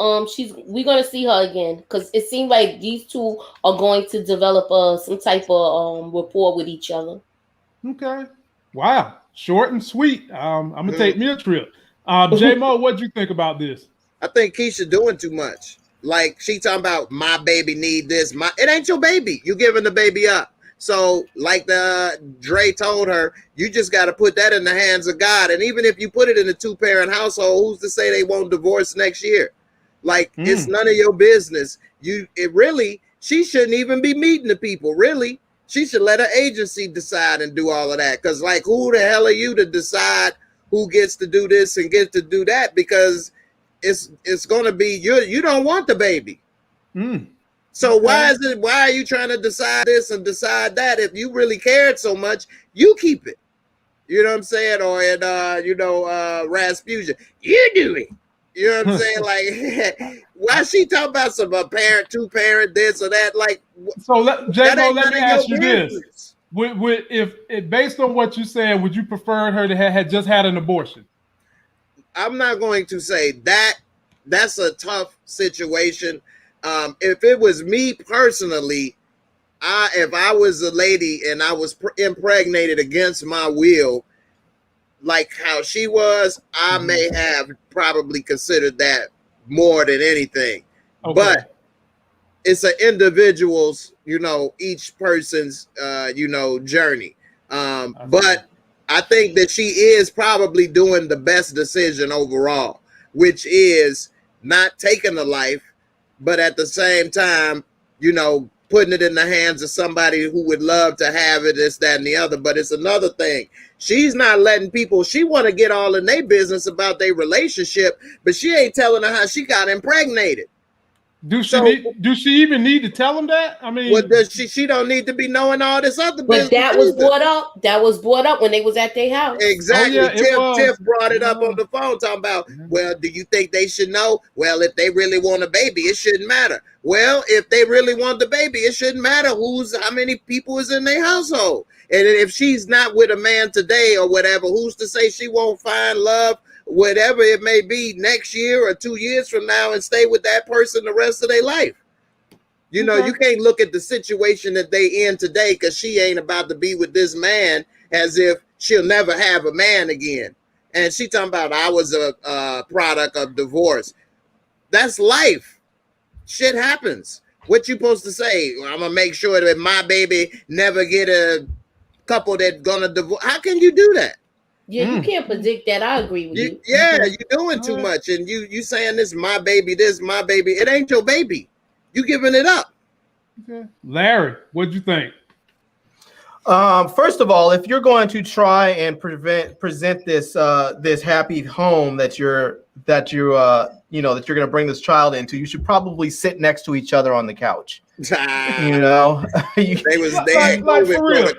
we're gonna see her again, because it seems like these two are going to develop some type of rapport with each other. Okay. Wow. Short and sweet. I'm gonna take me a trip. J-Mo, what'd you think about this? I think Keisha doing too much. Like, she talking about my baby need this. It ain't your baby. You giving the baby up. So, like Dre told her, you just got to put that in the hands of God. And even if you put it in a 2-parent household, who's to say they won't divorce next year? Like, it's none of your business. She shouldn't even be meeting the people. Really, she should let her agency decide and do all of that. Because, like, who the hell are you to decide who gets to do this and gets to do that? Because it's going to be you don't want the baby. So why are you trying to decide this and decide that? If you really cared so much, you keep it. You know what I'm saying? Or in Rasputia, you do it. You know what I'm saying? Like, why she talking about some parent, 2-parent, this or that? Like, so J-Mo, let me ask you this: if based on what you're saying, would you prefer her to have just had an abortion? I'm not going to say that. That's a tough situation. If it was me personally, if I was a lady and I was impregnated against my will, like how she was, I may have probably considered that more than anything. Okay. But it's an individual's, each person's, journey. But I think that she is probably doing the best decision overall, which is not taking the life, but at the same time, putting it in the hands of somebody who would love to have it, this, that, and the other. But it's another thing. She's not letting people, she want to get all in their business about their relationship, but she ain't telling her how she got impregnated. Do she even need to tell him that? I mean, she don't need to be knowing all this other business. But that was brought up. That was brought up when they was at their house. Exactly. Tiff brought it up on the phone, talking about, well, do you think they should know? Well, if they really want a baby, it shouldn't matter. Well, if they really want the baby, it shouldn't matter how many people is in their household. And if she's not with a man today or whatever, who's to say she won't find love, whatever it may be, next year or 2 years from now, and stay with that person the rest of their life? You can't look at the situation that they in today, because she ain't about to be with this man as if she'll never have a man again. And she talking about, I was a product of divorce. That's life. Shit happens. What you supposed to say? I'm gonna make sure that my baby never get a couple that gonna divorce. How can you do that? Yeah, you can't predict that. I agree with you. Yeah, you're doing too much, and you saying this my baby. It ain't your baby. You giving it up. Okay. Larry, what'd you think? First of all, if you're going to try and present this this happy home that you're going to bring this child into, you should probably sit next to each other on the couch. They was there. Like for real.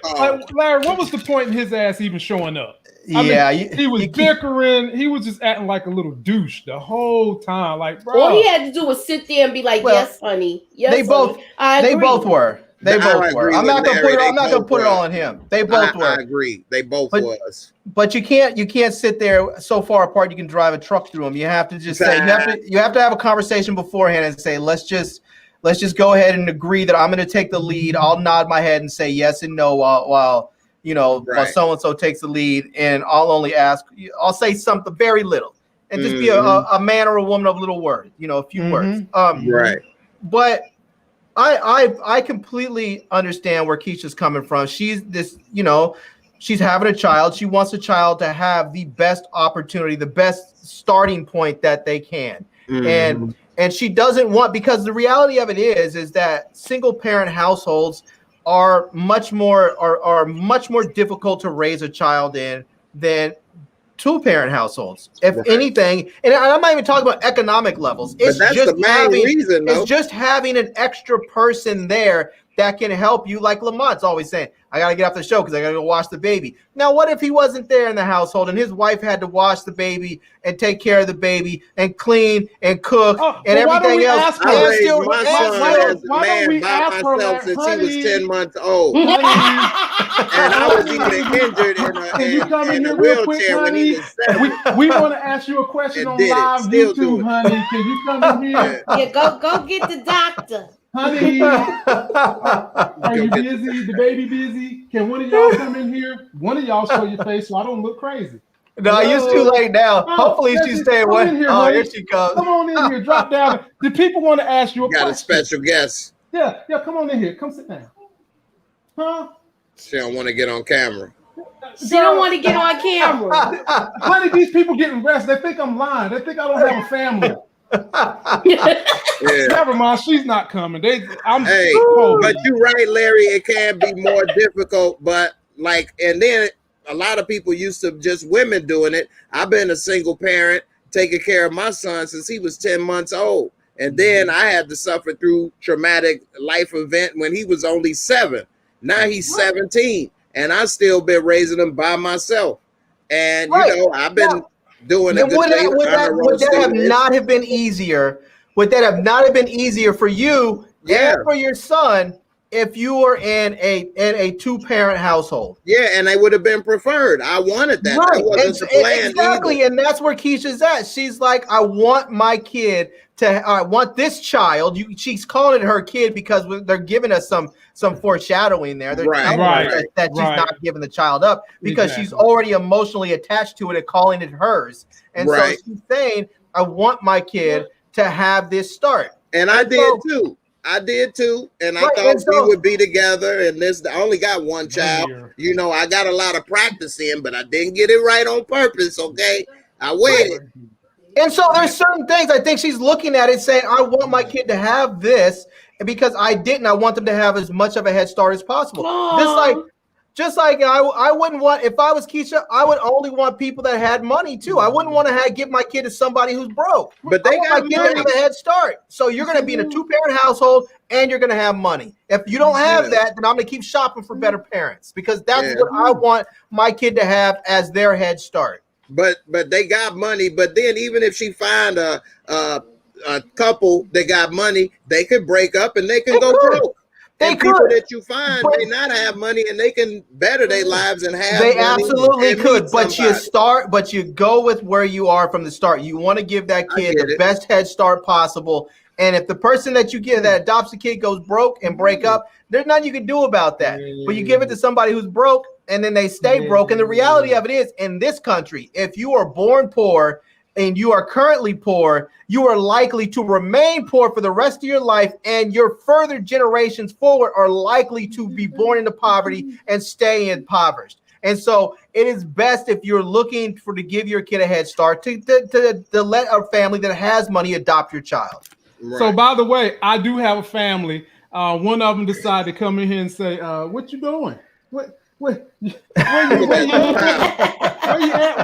Larry, what was the point in his ass even showing up? He was bickering. He was just acting like a little douche the whole time. Like, bro, all he had to do was sit there and be like, "Yes, honey. Yes, they both were. They both were. I'm not gonna put it. I'm not gonna put it all were. on him. They both were. I agree. They both was. But you can't sit there so far apart. You can drive a truck through them. You have to just say you have to have a conversation beforehand and say let's just go ahead and agree that I'm going to take the lead. I'll nod my head and say yes and no while while so and so takes the lead, and I'll only ask. I'll say something very little, and just be a man or a woman of little words. A few words. Right. But I completely understand where Keisha's coming from. She's this, she's having a child. She wants a child to have the best opportunity, the best starting point that they can. And she doesn't want, because the reality of it is that single parent households are much more difficult to raise a child in than two-parent households. If anything, and I'm not even talking about economic levels. It's but that's just the main reason, though. It's just having an extra person there that can help you, like Lamont's always saying, I got to get off the show because I got to go wash the baby. Now, what if he wasn't there in the household and his wife had to wash the baby and take care of the baby and clean and cook and everything else? I raised my son as a man by myself since he was 10 months old. And I was even injured in a wheelchair when he was 7. We want to ask you a question on live YouTube, honey. Can you come in here? Yeah, go get the doctor. Honey, are you busy? The baby busy? Can one of y'all come in here? One of y'all show your face so I don't look crazy. No, it's too late now. Hopefully she's staying away. Here she comes. Come on in here. Drop down. The people want to ask you a question. Got a special guest. Yeah, come on in here. Come sit down. Huh? She don't want to get on camera. She don't want to get on camera. Honey, these people getting rest. They think I'm lying. They think I don't have a family. Never mind, she's not coming. But you're right, Larry. It can be more difficult, but and then a lot of people used to just women doing it. I've been a single parent taking care of my son since he was 10 months old, and then I had to suffer through traumatic life event when he was only 7. Now he's 17, and I still been raising him by myself. And I've been doing it. Would that have not have been easier? Would that have not have been easier for you and for your son if you were in a two-parent household? Yeah, and they would have been preferred. I wanted that. Right. That wasn't the plan exactly, either. And that's where Keisha's at. She's like, I want my kid I want this child. She's calling it her kid because they're giving us some foreshadowing there. They're telling us that she's not giving the child up because she's already emotionally attached to it and calling it hers. And so she's saying, I want my kid to have this start. And I did too. And I thought we would be together. And I only got one child. I got a lot of practice in, but I didn't get it right on purpose. Okay. I waited. And so there's certain things I think she's looking at it saying, I want my kid to have this, and because I didn't, I want them to have as much of a head start as possible. Just like I wouldn't want, if I was Keisha, I would only want people that had money too. I wouldn't want to give my kid to somebody who's broke. But they got my kid to have a head start. So you're going to be in a two-parent household and you're going to have money. If you don't have that, then I'm going to keep shopping for better parents because that's what I want my kid to have as their head start. But they got money. But then even if she find a couple that got money, they could break up and they can go broke. People that you find may not have money and they can better their lives and have they money absolutely could. But you go with where you are from the start. You want to give that kid the best head start possible. And if the person that you give that adopts a kid goes broke and break up, there's nothing you can do about that. But you give it to somebody who's broke and then they stay broke. And the reality of it is, in this country, if you are born poor and you are currently poor, you are likely to remain poor for the rest of your life, and your further generations forward are likely to be born into poverty and stay impoverished. And so it is best, if you're looking to give your kid a head start, to let a family that has money adopt your child. Right. So, by the way, I do have a family. One of them decided to come in here and say, what you doing? Where you at?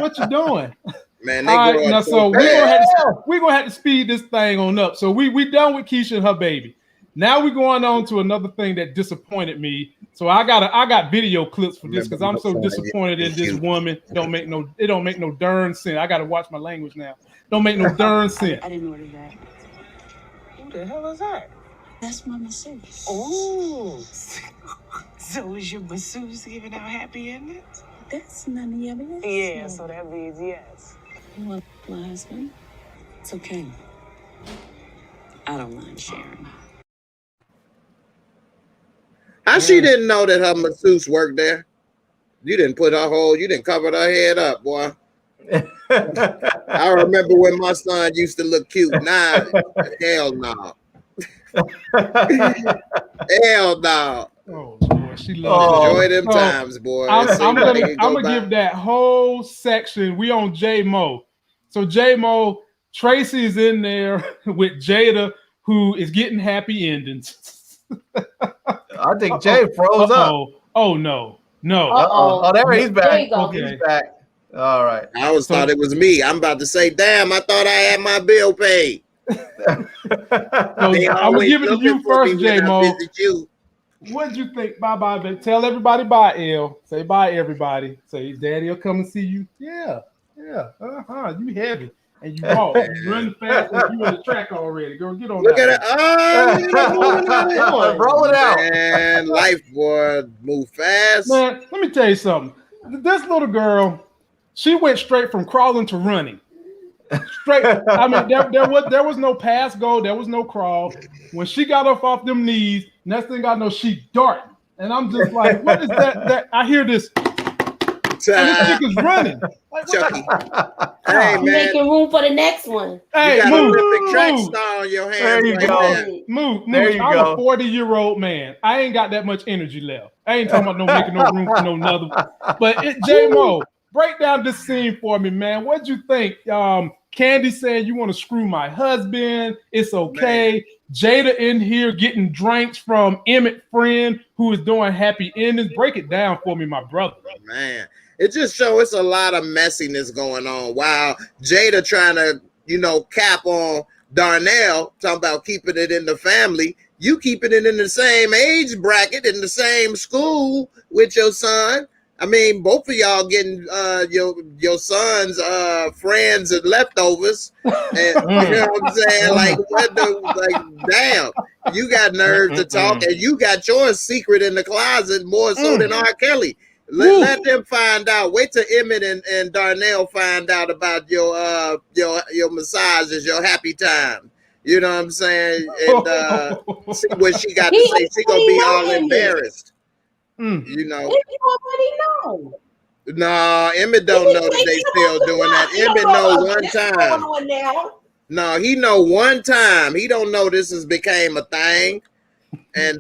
What you doing? Man, all right, now, so we're gonna have to speed this thing on up. So we done with Keisha and her baby. Now we're going on to another thing that disappointed me. So I got video clips for this because I'm so disappointed in this woman. It don't make no darn sense. I gotta watch my language now. Don't make no darn sense. I didn't order that. Who the hell is that? That's my masseuse. Oh. So is your masseuse giving out happy endings? That's none of your business. Yeah, so that means yes. You want my husband? It's okay. I don't mind sharing. How she didn't know that her masseuse worked there? You didn't you didn't cover her head up, boy. I remember when my son used to look cute. Nah, hell no. Hell no. Oh Lord, she loves Enjoy them times, boy. I'm gonna give that whole section. We on J Mo. So J Mo, Tracy is in there with Jada, who is getting happy endings. I think Jay froze up. Oh no. Oh, there he's back. There you go. He's back. All right. I always thought it was me. I'm about to say, damn, I thought I had my bill paid. I'm gonna give it to you first, J Mo. What'd you think? Bye. Tell everybody bye, L. Say bye, everybody. Say Daddy will come and see you. Yeah. You heavy. And you walk. You run fast and you on the track already. Go get on. Look at it. Roll it out. Man, life, boy, move fast. Man, let me tell you something. This little girl, she went straight from crawling to running. Straight. I mean, there was no pass go. There was no crawl. When she got off them knees, next thing I know, she darted. And I'm just like, what is that? I hear this. And this chick is running. Like, Chucky. Hey, man. Making room for the next one. Hey, you got move, Olympic track move. star on your hands. There you right go. there. Move. There you I'm go. a 40-year-old man. I ain't got that much energy left. I ain't talking about no making no room for no another one. But J-Mo, break down this scene for me, man. What'd you think? Candy saying you want to screw my husband. It's okay. Man. Jada in here getting drinks from Emmett friend who is doing happy endings. Break it down for me, my brother. Man, it just shows it's a lot of messiness going on. While Jada trying to, cap on Darnell, talking about keeping it in the family. You keeping it in the same age bracket, in the same school with your son. I mean, both of y'all getting your son's friends and leftovers, and you know what I'm saying? Damn, you got nerve to talk, and you got your secret in the closet more so than R. Kelly. Let them find out. Wait till Emmett and Darnell find out about your massages, your happy time. You know what I'm saying? And see what she got to say. She gonna be all embarrassed. You know. You already know. No, Emmett don't know that they still doing that. Emmett know one time. No, he know one time. He don't know this has became a thing. And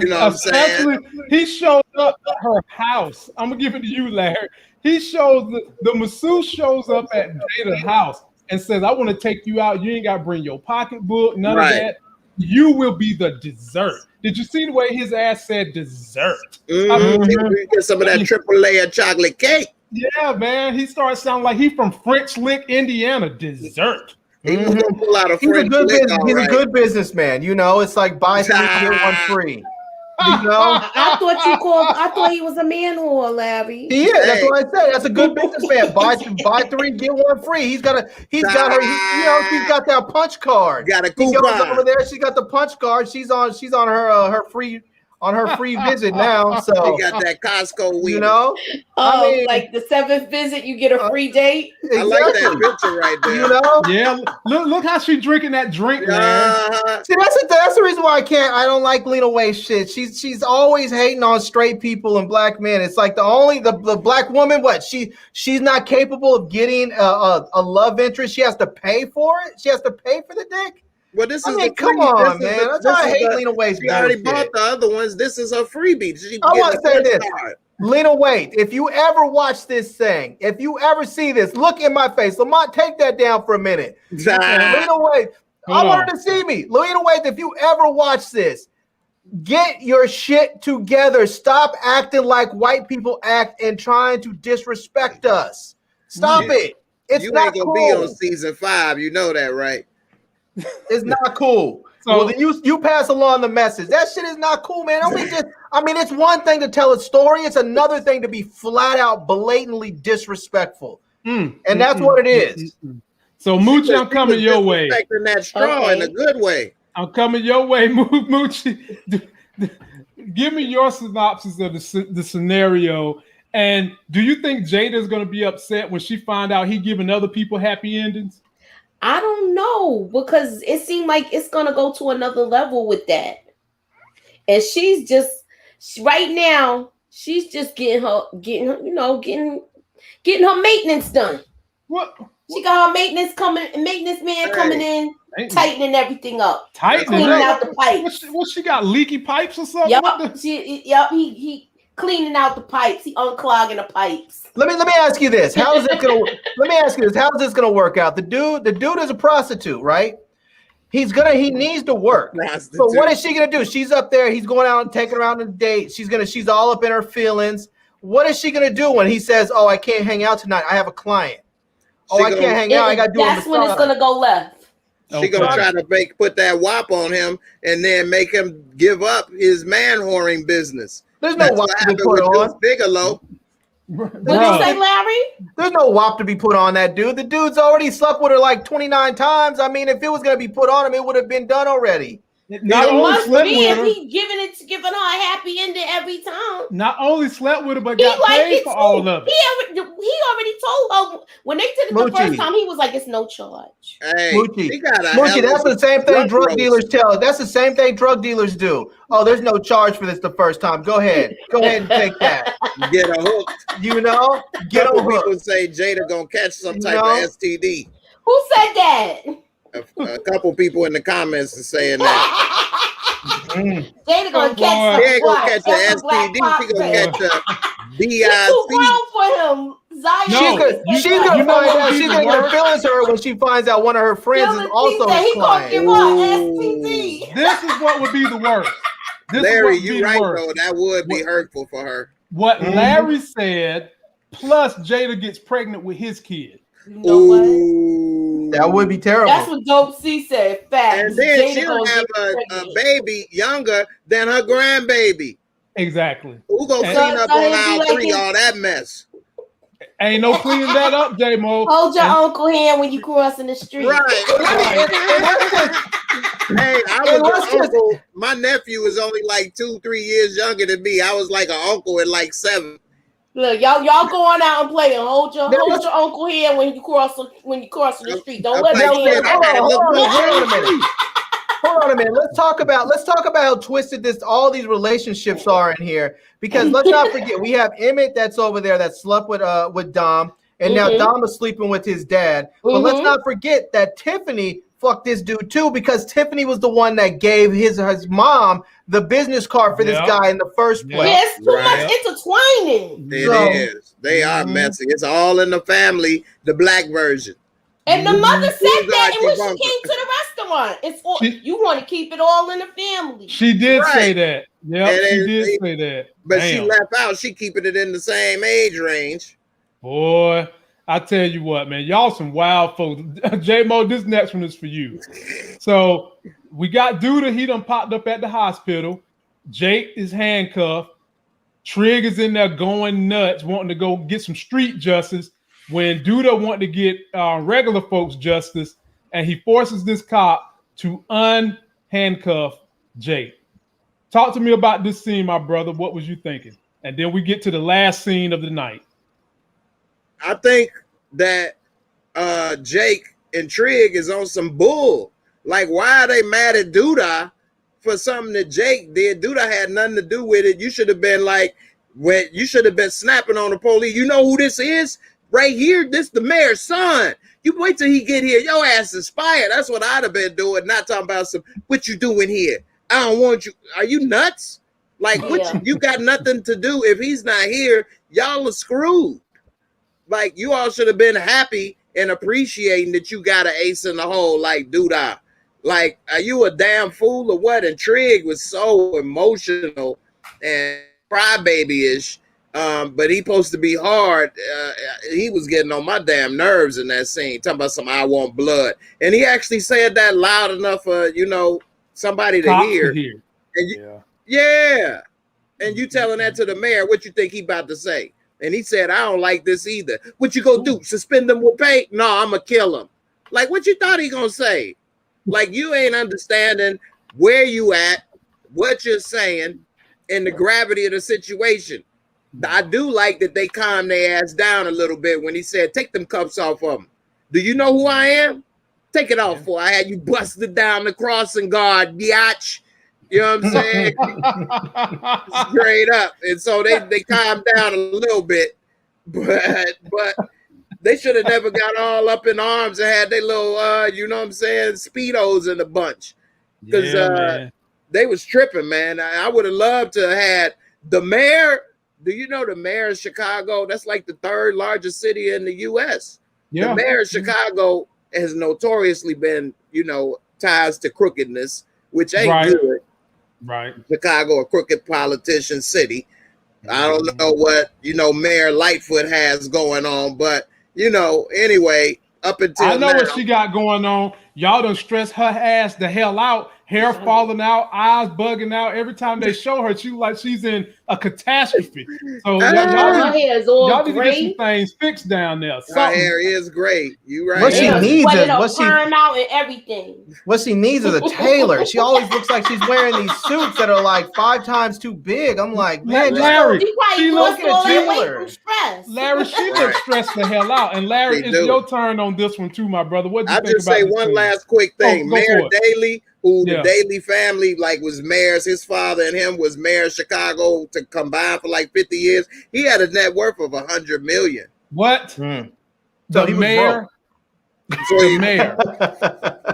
you know what I'm saying? He showed up at her house. I'm gonna give it to you, Larry. He shows the masseuse shows up at Jada's house and says, "I want to take you out. You ain't got to bring your pocketbook, none of that. You will be the dessert." Did you see the way his ass said dessert? Get some of that triple layer chocolate cake. Yeah, man. He started sounding like he from French Lick, Indiana. Dessert. He was gonna pull out a He's French lick. He's a good businessman. It's like buy 3 get 1 free. I thought he was a man whore, Larry. He is. That's what I said. That's a good businessman. Buy 3 get 1 free. He's got that punch card. Got a coupon. He goes over there. She's got the punch card. She's on her free visit now. So he got that Costco wheel. Like the 7th visit, you get a free date. Exactly. I like that picture right there. Yeah. Look how she drinking that drink, man. See, that's the reason why I don't like Lena Waithe shit. She's always hating on straight people and black men. It's like the black woman. What she's not capable of getting a love interest. She has to pay for it. She has to pay for the dick. Well, come on, man. That's why I hate Lena Waithe. She already bought the other ones. This is her freebie. I want to say this. Lena Waithe, if you ever watch this thing, if you ever see this, look in my face. Lamont, take that down for a minute. Lena Waithe, I want her to see me. Lena Waithe, if you ever watch this, get your shit together. Stop acting like white people act and trying to disrespect us. Stop it. It's you not ain't gonna cool. be on season 5. You know that, right? It's not cool. So then you pass along the message. That shit is not cool, man. It's one thing to tell a story. It's another thing to be flat out, blatantly disrespectful. And that's what it is. So Moochie, I'm coming your way. That straw in a good way. I'm coming your way, Moochie. Give me your synopsis of the scenario. And do you think Jada's going to be upset when she find out he giving other people happy endings? I don't know, because it seemed like it's going to go to another level with that. And she's just right now, she's just getting her maintenance done. What? She got her maintenance man coming in, tightening everything up, cleaning out the pipes. What she got, leaky pipes or something? He cleaning out the pipes. He unclogging the pipes. Let me ask you this. How is it gonna? Let me ask you this. How is this gonna work out? The dude is a prostitute, right? He needs to work. So what is she gonna do? She's up there. He's going out and taking her out on a date. She's all up in her feelings. What is she gonna do when he says, "Oh, I can't hang out tonight. I have a client." I can't hang out. I got to do. That's when it's gonna go left. She gonna try to put that wop on him and then make him give up his man whoring business. There's no wop to be put on. Bigelow. What did you say, Larry? There's no wop to be put on that dude. The dude's already slept with her like 29 times. I mean, if it was gonna be put on him, it would have been done already. It must be if he giving her a happy ending every time. Not only slept with her, but got paid for all of it. He already told her when they did it the first time. He was like, "It's no charge." Hey, Moochie, that's the same thing drug dealers tell us. That's the same thing drug dealers do. Oh, there's no charge for this the first time. Go ahead and take that. Get a hook. Get a hook. People say Jada gonna catch some type of STD. Who said that? A couple people in the comments are saying that. Jada gonna catch She ain't gonna catch an STD. She gonna catch a BIC. Too grown for him. Zion. She's gonna find out. She's gonna get her feelings hurt when she finds out one of her friends is also his client. He gonna give her STD. This is what would be the worst. Larry, you're right though. That would be hurtful for her. What Larry said, plus Jada gets pregnant with his kid. You know what? That would be terrible. That's what Dope C said. Facts. And then she'll have a baby younger than her grandbaby. Exactly. Who gonna clean up on aisle 3 all that mess? Ain't no cleaning that up, J-Mo. Hold your uncle hand when you crossing the street. Right. Hey, I was an uncle. My nephew is only like 2-3 years younger than me. I was like an uncle at like 7. Look, y'all going out and playing. Hold your uncle hand when you cross the street. Don't let him. Hold on a minute. Let's talk about how twisted all these relationships are in here. Because let's not forget, we have Emmett that's over there that slept with Dom, and now Dom is sleeping with his dad. But let's not forget that Tiffany fucked this dude too, because Tiffany was the one that gave his mom the business card for this guy in the first place. Yes, too much intertwining. It is. They are messy. It's all in the family, the black version. And the mother said that when she came to the restaurant. It's all, you want to keep it all in the family. She did say that. Yeah, she did say that. But she left out. She keeping it in the same age range. Boy, I tell you what, man, y'all some wild folks. J-Mo, this next one is for you. So we got Duda. He done popped up at the hospital. Jake is handcuffed. Trig is in there going nuts, wanting to go get some street justice. When Duda wanted to get regular folks justice, and he forces this cop to unhandcuff Jake. Talk to me about this scene, my brother. What was you thinking? And then we get to the last scene of the night. I think that Jake and Trig is on some bull. Like, why are they mad at Duda for something that Jake did? Duda had nothing to do with it. You should have been like, you should have been snapping on the police. You know who this is? Right here, this the mayor's son. You wait till he get here. Your ass is fired. That's what I'd have been doing. Not talking about what you doing here. I don't want you. Are you nuts? Like, you got nothing to do. If he's not here, y'all are screwed. Like, you all should have been happy and appreciating that you got an ace in the hole like Duda. Like, are you a damn fool or what? And Trig was so emotional and crybaby-ish. But he supposed to be hard. He was getting on my damn nerves in that scene, talking about some I want blood. And he actually said that loud enough for, somebody to hear. And and you telling that to the mayor, what you think he about to say? And he said, I don't like this either. What you gonna do? Suspend them with pay? No, I'm gonna kill him. Like, what you thought he gonna say? Like you ain't understanding where you at, what you're saying, and the gravity of the situation. I do like that they calmed their ass down a little bit when he said, take them cuffs off of him. Do you know who I am? Take it off for. I had you busted down the crossing guard, biatch. You know what I'm saying? Straight up. And so they calmed down a little bit, but they should have never got all up in arms and had their little you know what I'm saying, Speedos in the bunch. Because they was tripping, man. I would have loved to have had the mayor. Do you know the mayor of Chicago? That's like the third largest city in the U.S. Yeah. The mayor of Chicago has notoriously been, you know, ties to crookedness, which ain't good. Right. Chicago, a crooked politician city. I don't know what, you know, Mayor Lightfoot has going on, but, you know, anyway, up until I know now, what she got going on. Y'all done stress her ass the hell out. Hair falling out, eyes bugging out. Every time they show her, she like she's in a catastrophe. So y'all need to get some things fixed down there. Her hair is great. You right. What she needs is out and everything. What she needs is a tailor. She always looks like she's wearing these suits that are like 5 times too big. I'm like, man, Larry, she looks at a tailor. Larry, she looks stressed the hell out. And Larry, it's your turn on this one too, my brother. What do you think about? I'll just say one last quick thing. Mayor Daley, who the Daley family like was mayors, his father and him was mayor of Chicago to combine for like 50 years. He had a net worth of $100 million. What? So the mayor? The mayor.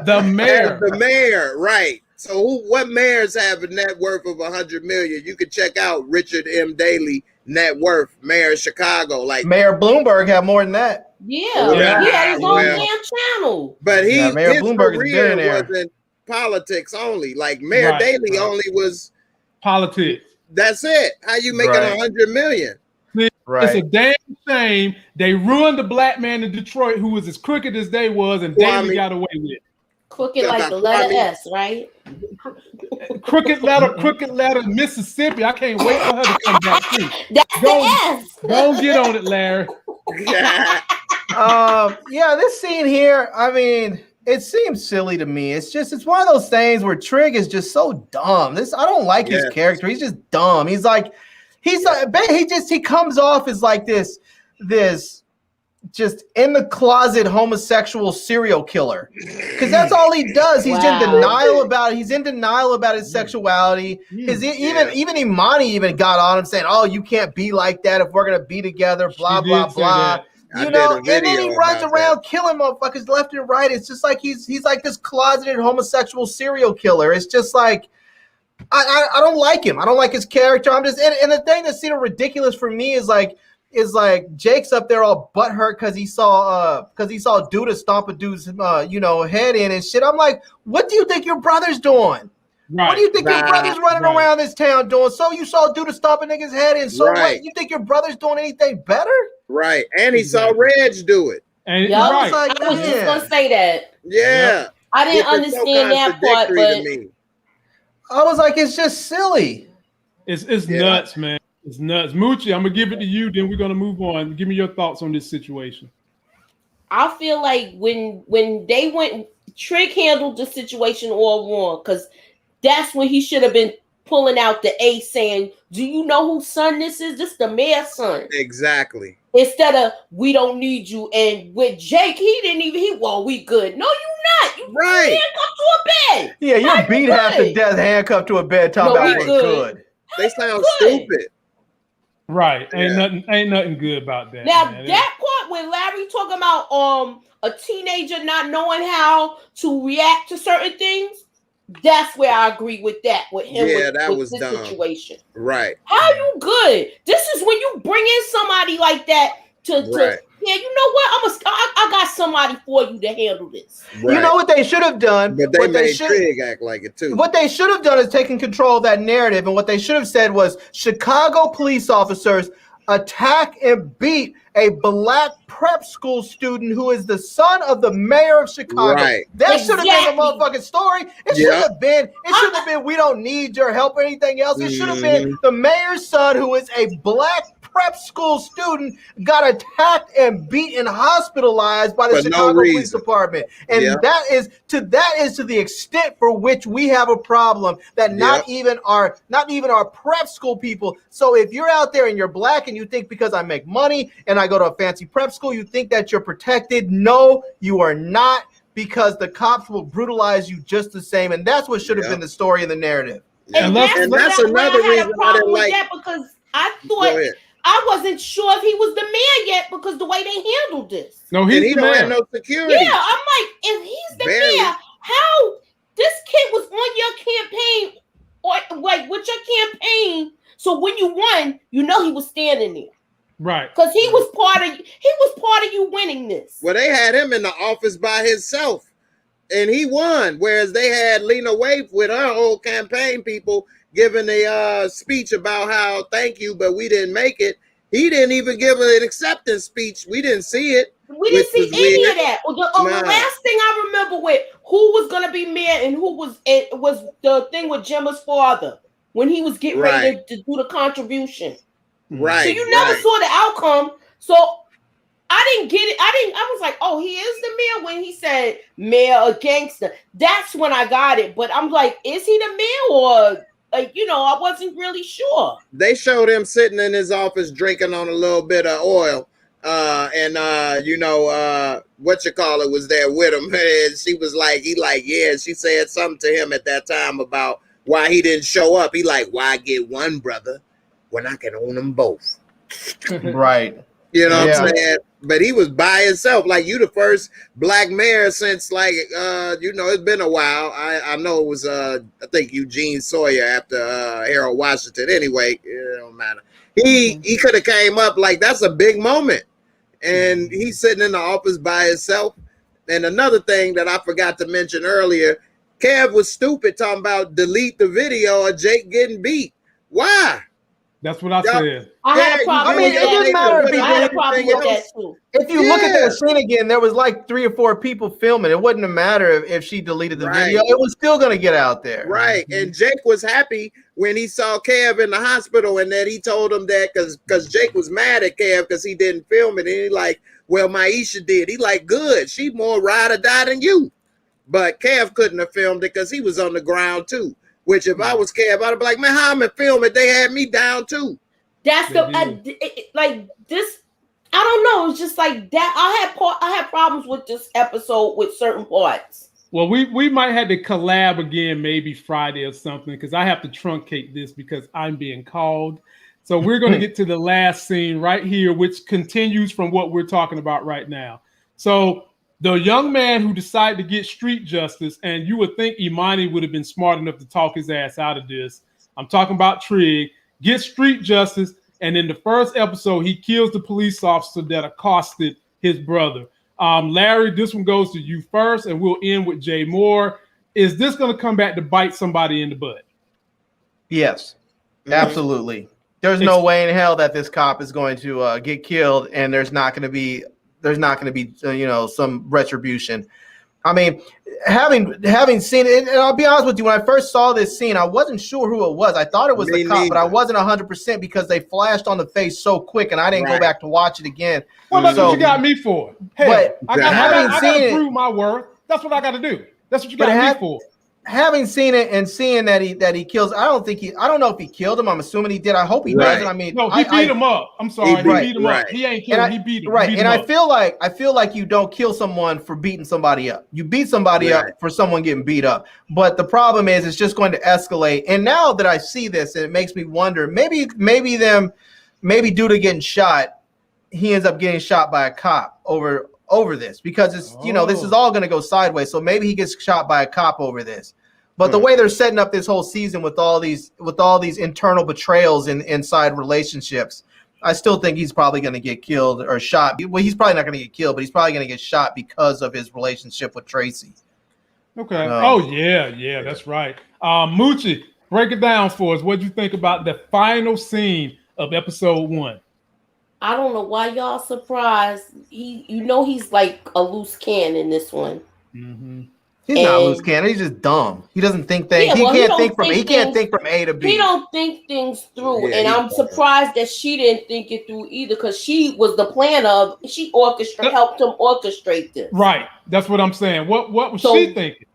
The mayor. The mayor, right. So what mayors have a net worth of $100 million? You can check out Richard M. Daley net worth, mayor of Chicago. Like Mayor Bloomberg had more than that. Yeah. He had his own damn channel. But Mayor Bloomberg is billionaire. Wasn't politics only. Like Mayor Daley only was politics. That's it. How you making $100 million? It's a damn shame they ruined the black man in Detroit who was as crooked as they was, and Daley got away with it. Crooked like the letter S, right? Crooked letter, Mississippi. I can't wait for her to come back too. That's the S. Don't get on it, Larry. This scene here, I mean, it seems silly to me. It's one of those things where Trig is just so dumb. I don't like his character. He's just dumb. He comes off as like this just in the closet homosexual serial killer, because that's all he does. He's in denial about it. He's in denial about his sexuality. Even Imani even got on him saying, "Oh, you can't be like that if we're gonna be together." Blah blah blah. You know, and then he runs around killing motherfuckers left and right. It's just like he's like this closeted homosexual serial killer. It's just like I don't like him. I don't like his character. I'm just and the thing that's ridiculous for me is like Jake's up there all butthurt because he saw Duda stomp a dude's head in and shit. I'm like, what do you think your brother's doing? Right. What do you think your brother's running around this town doing? So you saw Duda stomp a nigga's head in. So what? You think your brother's doing anything better? Right. And he saw Reg do it. And I was just gonna say that. Yeah. I didn't understand that part, but I was like, it's just silly. It's nuts, man. It's nuts. Moochie, I'm gonna give it to you, then we're gonna move on. Give me your thoughts on this situation. I feel like when they went, Trig handled the situation all wrong, because that's when he should have been pulling out the ace saying, "Do you know whose son this is? This is the mayor's son." Exactly. Instead of, "We don't need you." And with Jake, we good. No, you not. You handcuffed to a bed. Yeah, you're beat half to death, handcuffed to a bed, talking about what's good. They sound stupid. Right. Ain't nothing good about that. Now, man. That part when Larry talking about a teenager not knowing how to react to certain things, that's where I agree with that. With him, that was this dumb. Situation. Right. How you good? This is when you bring in somebody like that to you know what? I got somebody for you to handle this. Right. You know what they should have done? But they made Trig act like it too. What they should have done is taken control of that narrative, and what they should have said was Chicago police officers attack and beat a black prep school student who is the son of the mayor of Chicago. Right. That should have been the motherfucking story. It should have been. It should have been. We don't need your help or anything else. It should have been the mayor's son who is a black prep prep school student got attacked and beat and hospitalized by the Chicago Police Department. And that is to the extent for which we have a problem that not even our prep school people. So if you're out there and you're black and you think because I make money and I go to a fancy prep school, you think that you're protected. No, you are not, because the cops will brutalize you just the same. And that's what should have been the story in the narrative. And that's another reason I didn't like that, because I thought I wasn't sure if he was the man yet because the way they handled this. No, he don't have no security. Yeah, I'm like, if he's the man, how this kid was on your campaign or like with your campaign? So when you won, you know he was standing there. Right. Because he was part of you winning this. Well, they had him in the office by himself. And he won, whereas they had Lena Waithe with her whole campaign people giving a speech about how thank you, but we didn't make it. He didn't even give an acceptance speech. We didn't see it. We didn't see any of that. The last thing I remember with who was going to be mayor and who was the thing with Gemma's father when he was getting ready to do the contribution. Right. So you never saw the outcome. So I didn't get it. I was like, oh, he is the mayor when he said mayor or gangster. That's when I got it. But I'm like, is he the mayor or like, I wasn't really sure. They showed him sitting in his office drinking on a little bit of oil. What you call it was there with him. And she was like, she said something to him at that time about why he didn't show up. He like, why get one brother when I can own them both? Right. You know what I'm saying? But he was by himself. Like, you the first black mayor since it's been a while. I know it was I think Eugene Sawyer after Harold Washington. Anyway, it don't matter. He could have came up, like, that's a big moment. And he's sitting in the office by himself. And another thing that I forgot to mention earlier, Kev was stupid talking about delete the video of Jake getting beat. Why? That's what I said. I had a problem with that. It didn't matter if he I had a problem with that too. If you look at that scene again, there was like 3 or 4 people filming. It wouldn't have mattered if she deleted the video. It was still going to get out there. Right. And Jake was happy when he saw Kev in the hospital, and that he told him that because Jake was mad at Kev because he didn't film it. And he like, well, Maisha did. He like, good. She more ride or die than you. But Kev couldn't have filmed it because he was on the ground too. Which if I was Kev, I'd be like, man, how am I filming? They had me down too. That's like this. I don't know. It's just like that. I had problems with this episode with certain parts. Well, we might have to collab again, maybe Friday or something, because I have to truncate this because I'm being called. So we're going to get to the last scene right here, which continues from what we're talking about right now. So the young man who decided to get street justice, and you would think Imani would have been smart enough to talk his ass out of this. I'm talking about Trig. Gets street justice, and in the first episode, he kills the police officer that accosted his brother. Larry, this one goes to you first, and we'll end with Jay Moore. Is this going to come back to bite somebody in the butt? Yes, absolutely. There's no way in hell that this cop is going to get killed, and there's not going to be some retribution. I mean, having seen it, and I'll be honest with you, when I first saw this scene, I wasn't sure who it was. I thought it was the cop, but I wasn't 100% because they flashed on the face so quick, and I didn't go back to watch it again. Well, that's what you got me for. Hey, I got to prove my worth. That's what I got to do. That's what you got me for. Having seen it and seeing that he kills, I don't know if he killed him. I'm assuming he did. I hope he doesn't. I mean, no, he beat him up. I'm sorry, he beat him up. He ain't killed him. He beat him. Right, and I feel like you don't kill someone for beating somebody up. You beat somebody up for someone getting beat up. But the problem is, it's just going to escalate. And now that I see this, it makes me wonder. Maybe Duda getting shot, he ends up getting shot by a cop over this because it's this is all going to go sideways. So maybe he gets shot by a cop over this. But the way they're setting up this whole season with all these internal betrayals inside relationships, I still think he's probably going to get killed or shot. Well, he's probably not going to get killed, but he's probably going to get shot because of his relationship with Tracy. Okay. Yeah, that's right. Moochie, break it down for us. What do you think about the final scene of episode 1? I don't know why y'all surprised. He's like a loose cannon in this one. Mm-hmm. He's not loose cannon. He's just dumb. He doesn't think things. Yeah, well, he can't think from A to B. He don't think things through, Yeah, and I'm surprised that she didn't think it through either, because she was the planner. She helped him orchestrate this. Right. That's what I'm saying. What was she thinking?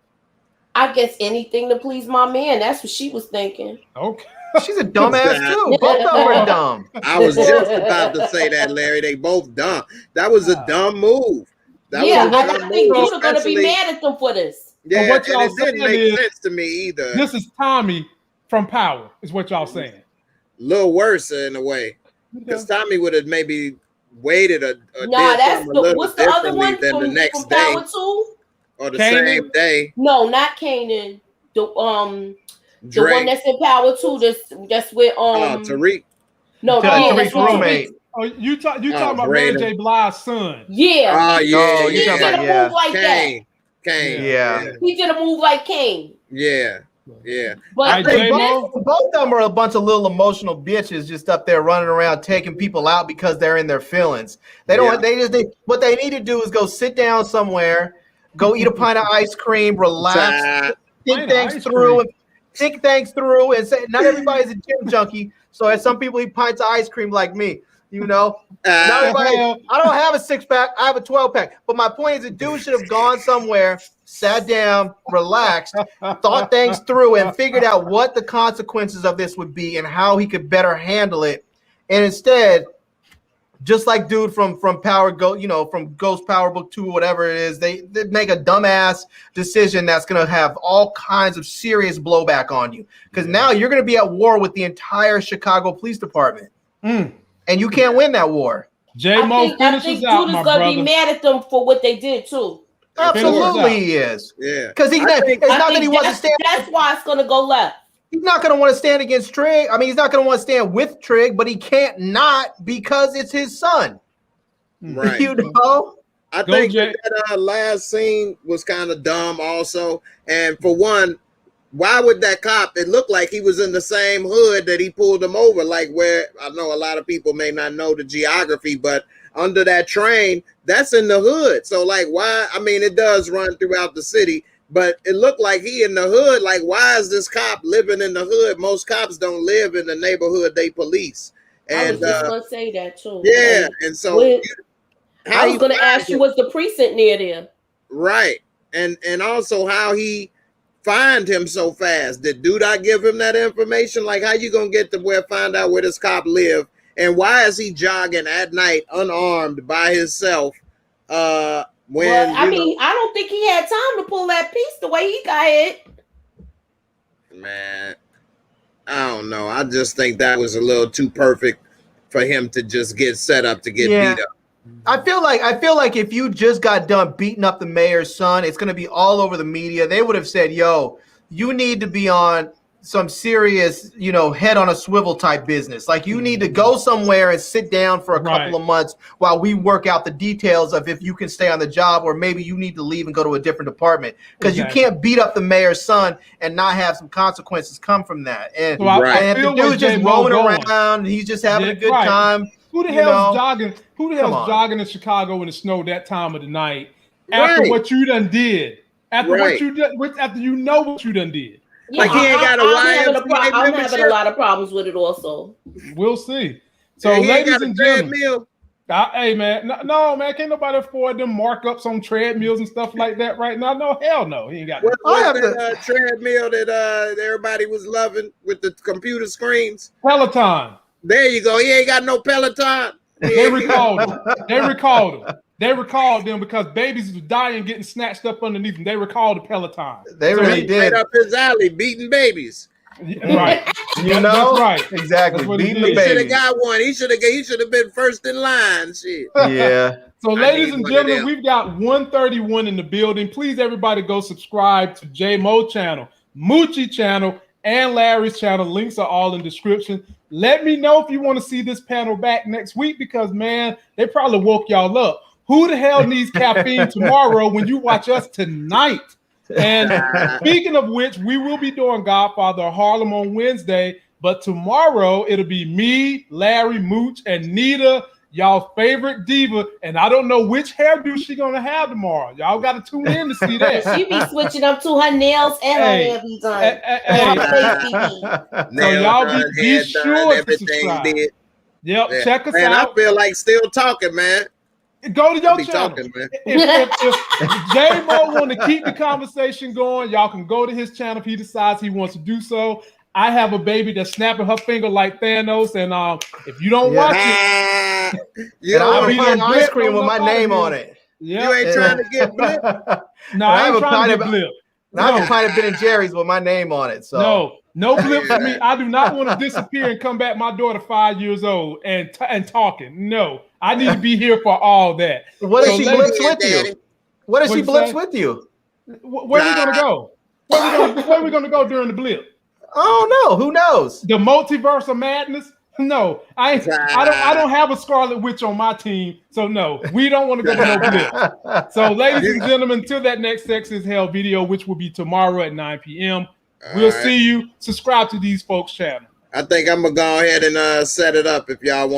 I guess anything to please my man. That's what she was thinking. Okay. She's a dumbass too. Both of them are dumb. I was just about to say that, Larry. They both dumb. That was a dumb move. I think Duda gonna be mad at them for this. Yeah, what y'all and it didn't make sense to me either. This is Tommy from Power, is what y'all saying. A little worse in a way, because Tommy would have maybe waited a what's the other one than from, the next from day Power 2? or the Kanan? same day. No, not Kanan. The one Drake. that's in Power 2. That's with Tariq. No, Tariq's roommate. Oh, you talking about Mary J. Blige's son? Yeah. Oh yeah. He did a move like that. Kane. Yeah. He did a move like Kane. Yeah. But I think both of them are a bunch of little emotional bitches just up there running around taking people out because they're in their feelings. They don't. What they need to do is go sit down somewhere, go eat a pint of ice cream, relax, think things through, and say not everybody's a gym junkie. So as some people eat pints of ice cream like me, you know. Not everybody, I don't have a 6-pack, I have a 12-pack. But my point is, the dude should have gone somewhere, sat down, relaxed, thought things through, and figured out what the consequences of this would be and how he could better handle it. And instead, just like dude from Power Go, from Ghost Power Book 2 or whatever it is, they make a dumbass decision that's going to have all kinds of serious blowback on you. Because now you're going to be at war with the entire Chicago Police Department. And you can't win that war. I think Duda's going to be mad at them for what they did too. Absolutely he is. Yeah. Because it's not that he wants to stand. That's why it's going to go left. He's not going to want to stand against Trig. I mean, he's not going to want to stand with Trig, but he can't not because it's his son. Right. You know? I think that last scene was kind of dumb also. And for one, why would that cop, it looked like he was in the same hood that he pulled him over, like where, I know a lot of people may not know the geography, but under that train, that's in the hood. So like, why? I mean, it does run throughout the city, but it looked like he in the hood. Like, why is this cop living in the hood? Most cops don't live in the neighborhood they police. And I was just going to say that too. Yeah. And so I was going to ask you, what's the precinct near there? Right. And also how he find him so fast. Did Duda give him that information? Like, how you going to get to find out where this cop live? And why is he jogging at night unarmed by himself? I don't think he had time to pull that piece the way he got it. Man, I don't know. I just think that was a little too perfect for him to just get set up to get beat up. I feel like if you just got done beating up the mayor's son, it's going to be all over the media. They would have said, yo, you need to be on some serious, head on a swivel type business. Like, you need to go somewhere and sit down for a couple of months while we work out the details of if you can stay on the job, or maybe you need to leave and go to a different department, because you can't beat up the mayor's son and not have some consequences come from that. And, and the dude's just roaming around. He's just having a good time. Who the hell's jogging? Who the hell's jogging in Chicago in the snow that time of the night after what you done did? After what you done, after you know what you done did. Yeah, like, he ain't got I'm having a lot of problems with it also. We'll see. So, ladies and gentlemen, hey man, no man, can't nobody afford them markups on treadmills and stuff like that right now. No, hell no, he ain't got. What's that treadmill that everybody was loving with the computer screens? Peloton. There you go. He ain't got no Peloton. They recalled him. They recalled them because babies was dying, getting snatched up underneath them. They recalled the Peloton. They really did. Right up his alley, beating babies. Right. That's right. Exactly. Beating the babies. He should have got one. He should have been first in line. Shit. Yeah. So, ladies and gentlemen, we've got 131 in the building. Please, everybody, go subscribe to J-Mo channel, Moochie channel, and Larry's channel. Links are all in the description. Let me know if you want to see this panel back next week, because, man, they probably woke y'all up. Who the hell needs caffeine tomorrow when you watch us tonight? And speaking of which, we will be doing Godfather of Harlem on Wednesday, but tomorrow it'll be me, Larry, Mooch, and Nita y'all favorite diva, and I don't know which hairdo she gonna have tomorrow. Y'all got to tune in to see that. She be switching up to her nails and her hair be done. And her face be beat. So y'all be sure to subscribe. Yep, Yeah. check us man, out. I feel like still talking, man. Go to your Be channel. talking, man. If J-Mo want to keep the conversation going, y'all can go to his channel if he decides he wants to do so. I have a baby that's snapping her finger like Thanos, and if you don't watch it, You and I have don't a pint of ice cream with my name on it. Yeah, You ain't trying to get blipped. No, I ain't trying to get blipped. I have a pint of Ben and Jerry's with my name on it. So no blips for me. I do not want to disappear and come back. My daughter 5 years old and talking. No, I need to be here for all that. What if she blips with Daddy. you? What if she blips with you? Where we gonna go? Where we gonna go during the blip? I don't know. Who knows? The multiverse of madness? No, I don't have a Scarlet Witch on my team, so no, we don't want to go to no blip. So, ladies and gentlemen, until that next Sex is Hell video, which will be tomorrow at 9 p.m., we'll see you. Subscribe to these folks' channel. I think I'm gonna go ahead and set it up if y'all want.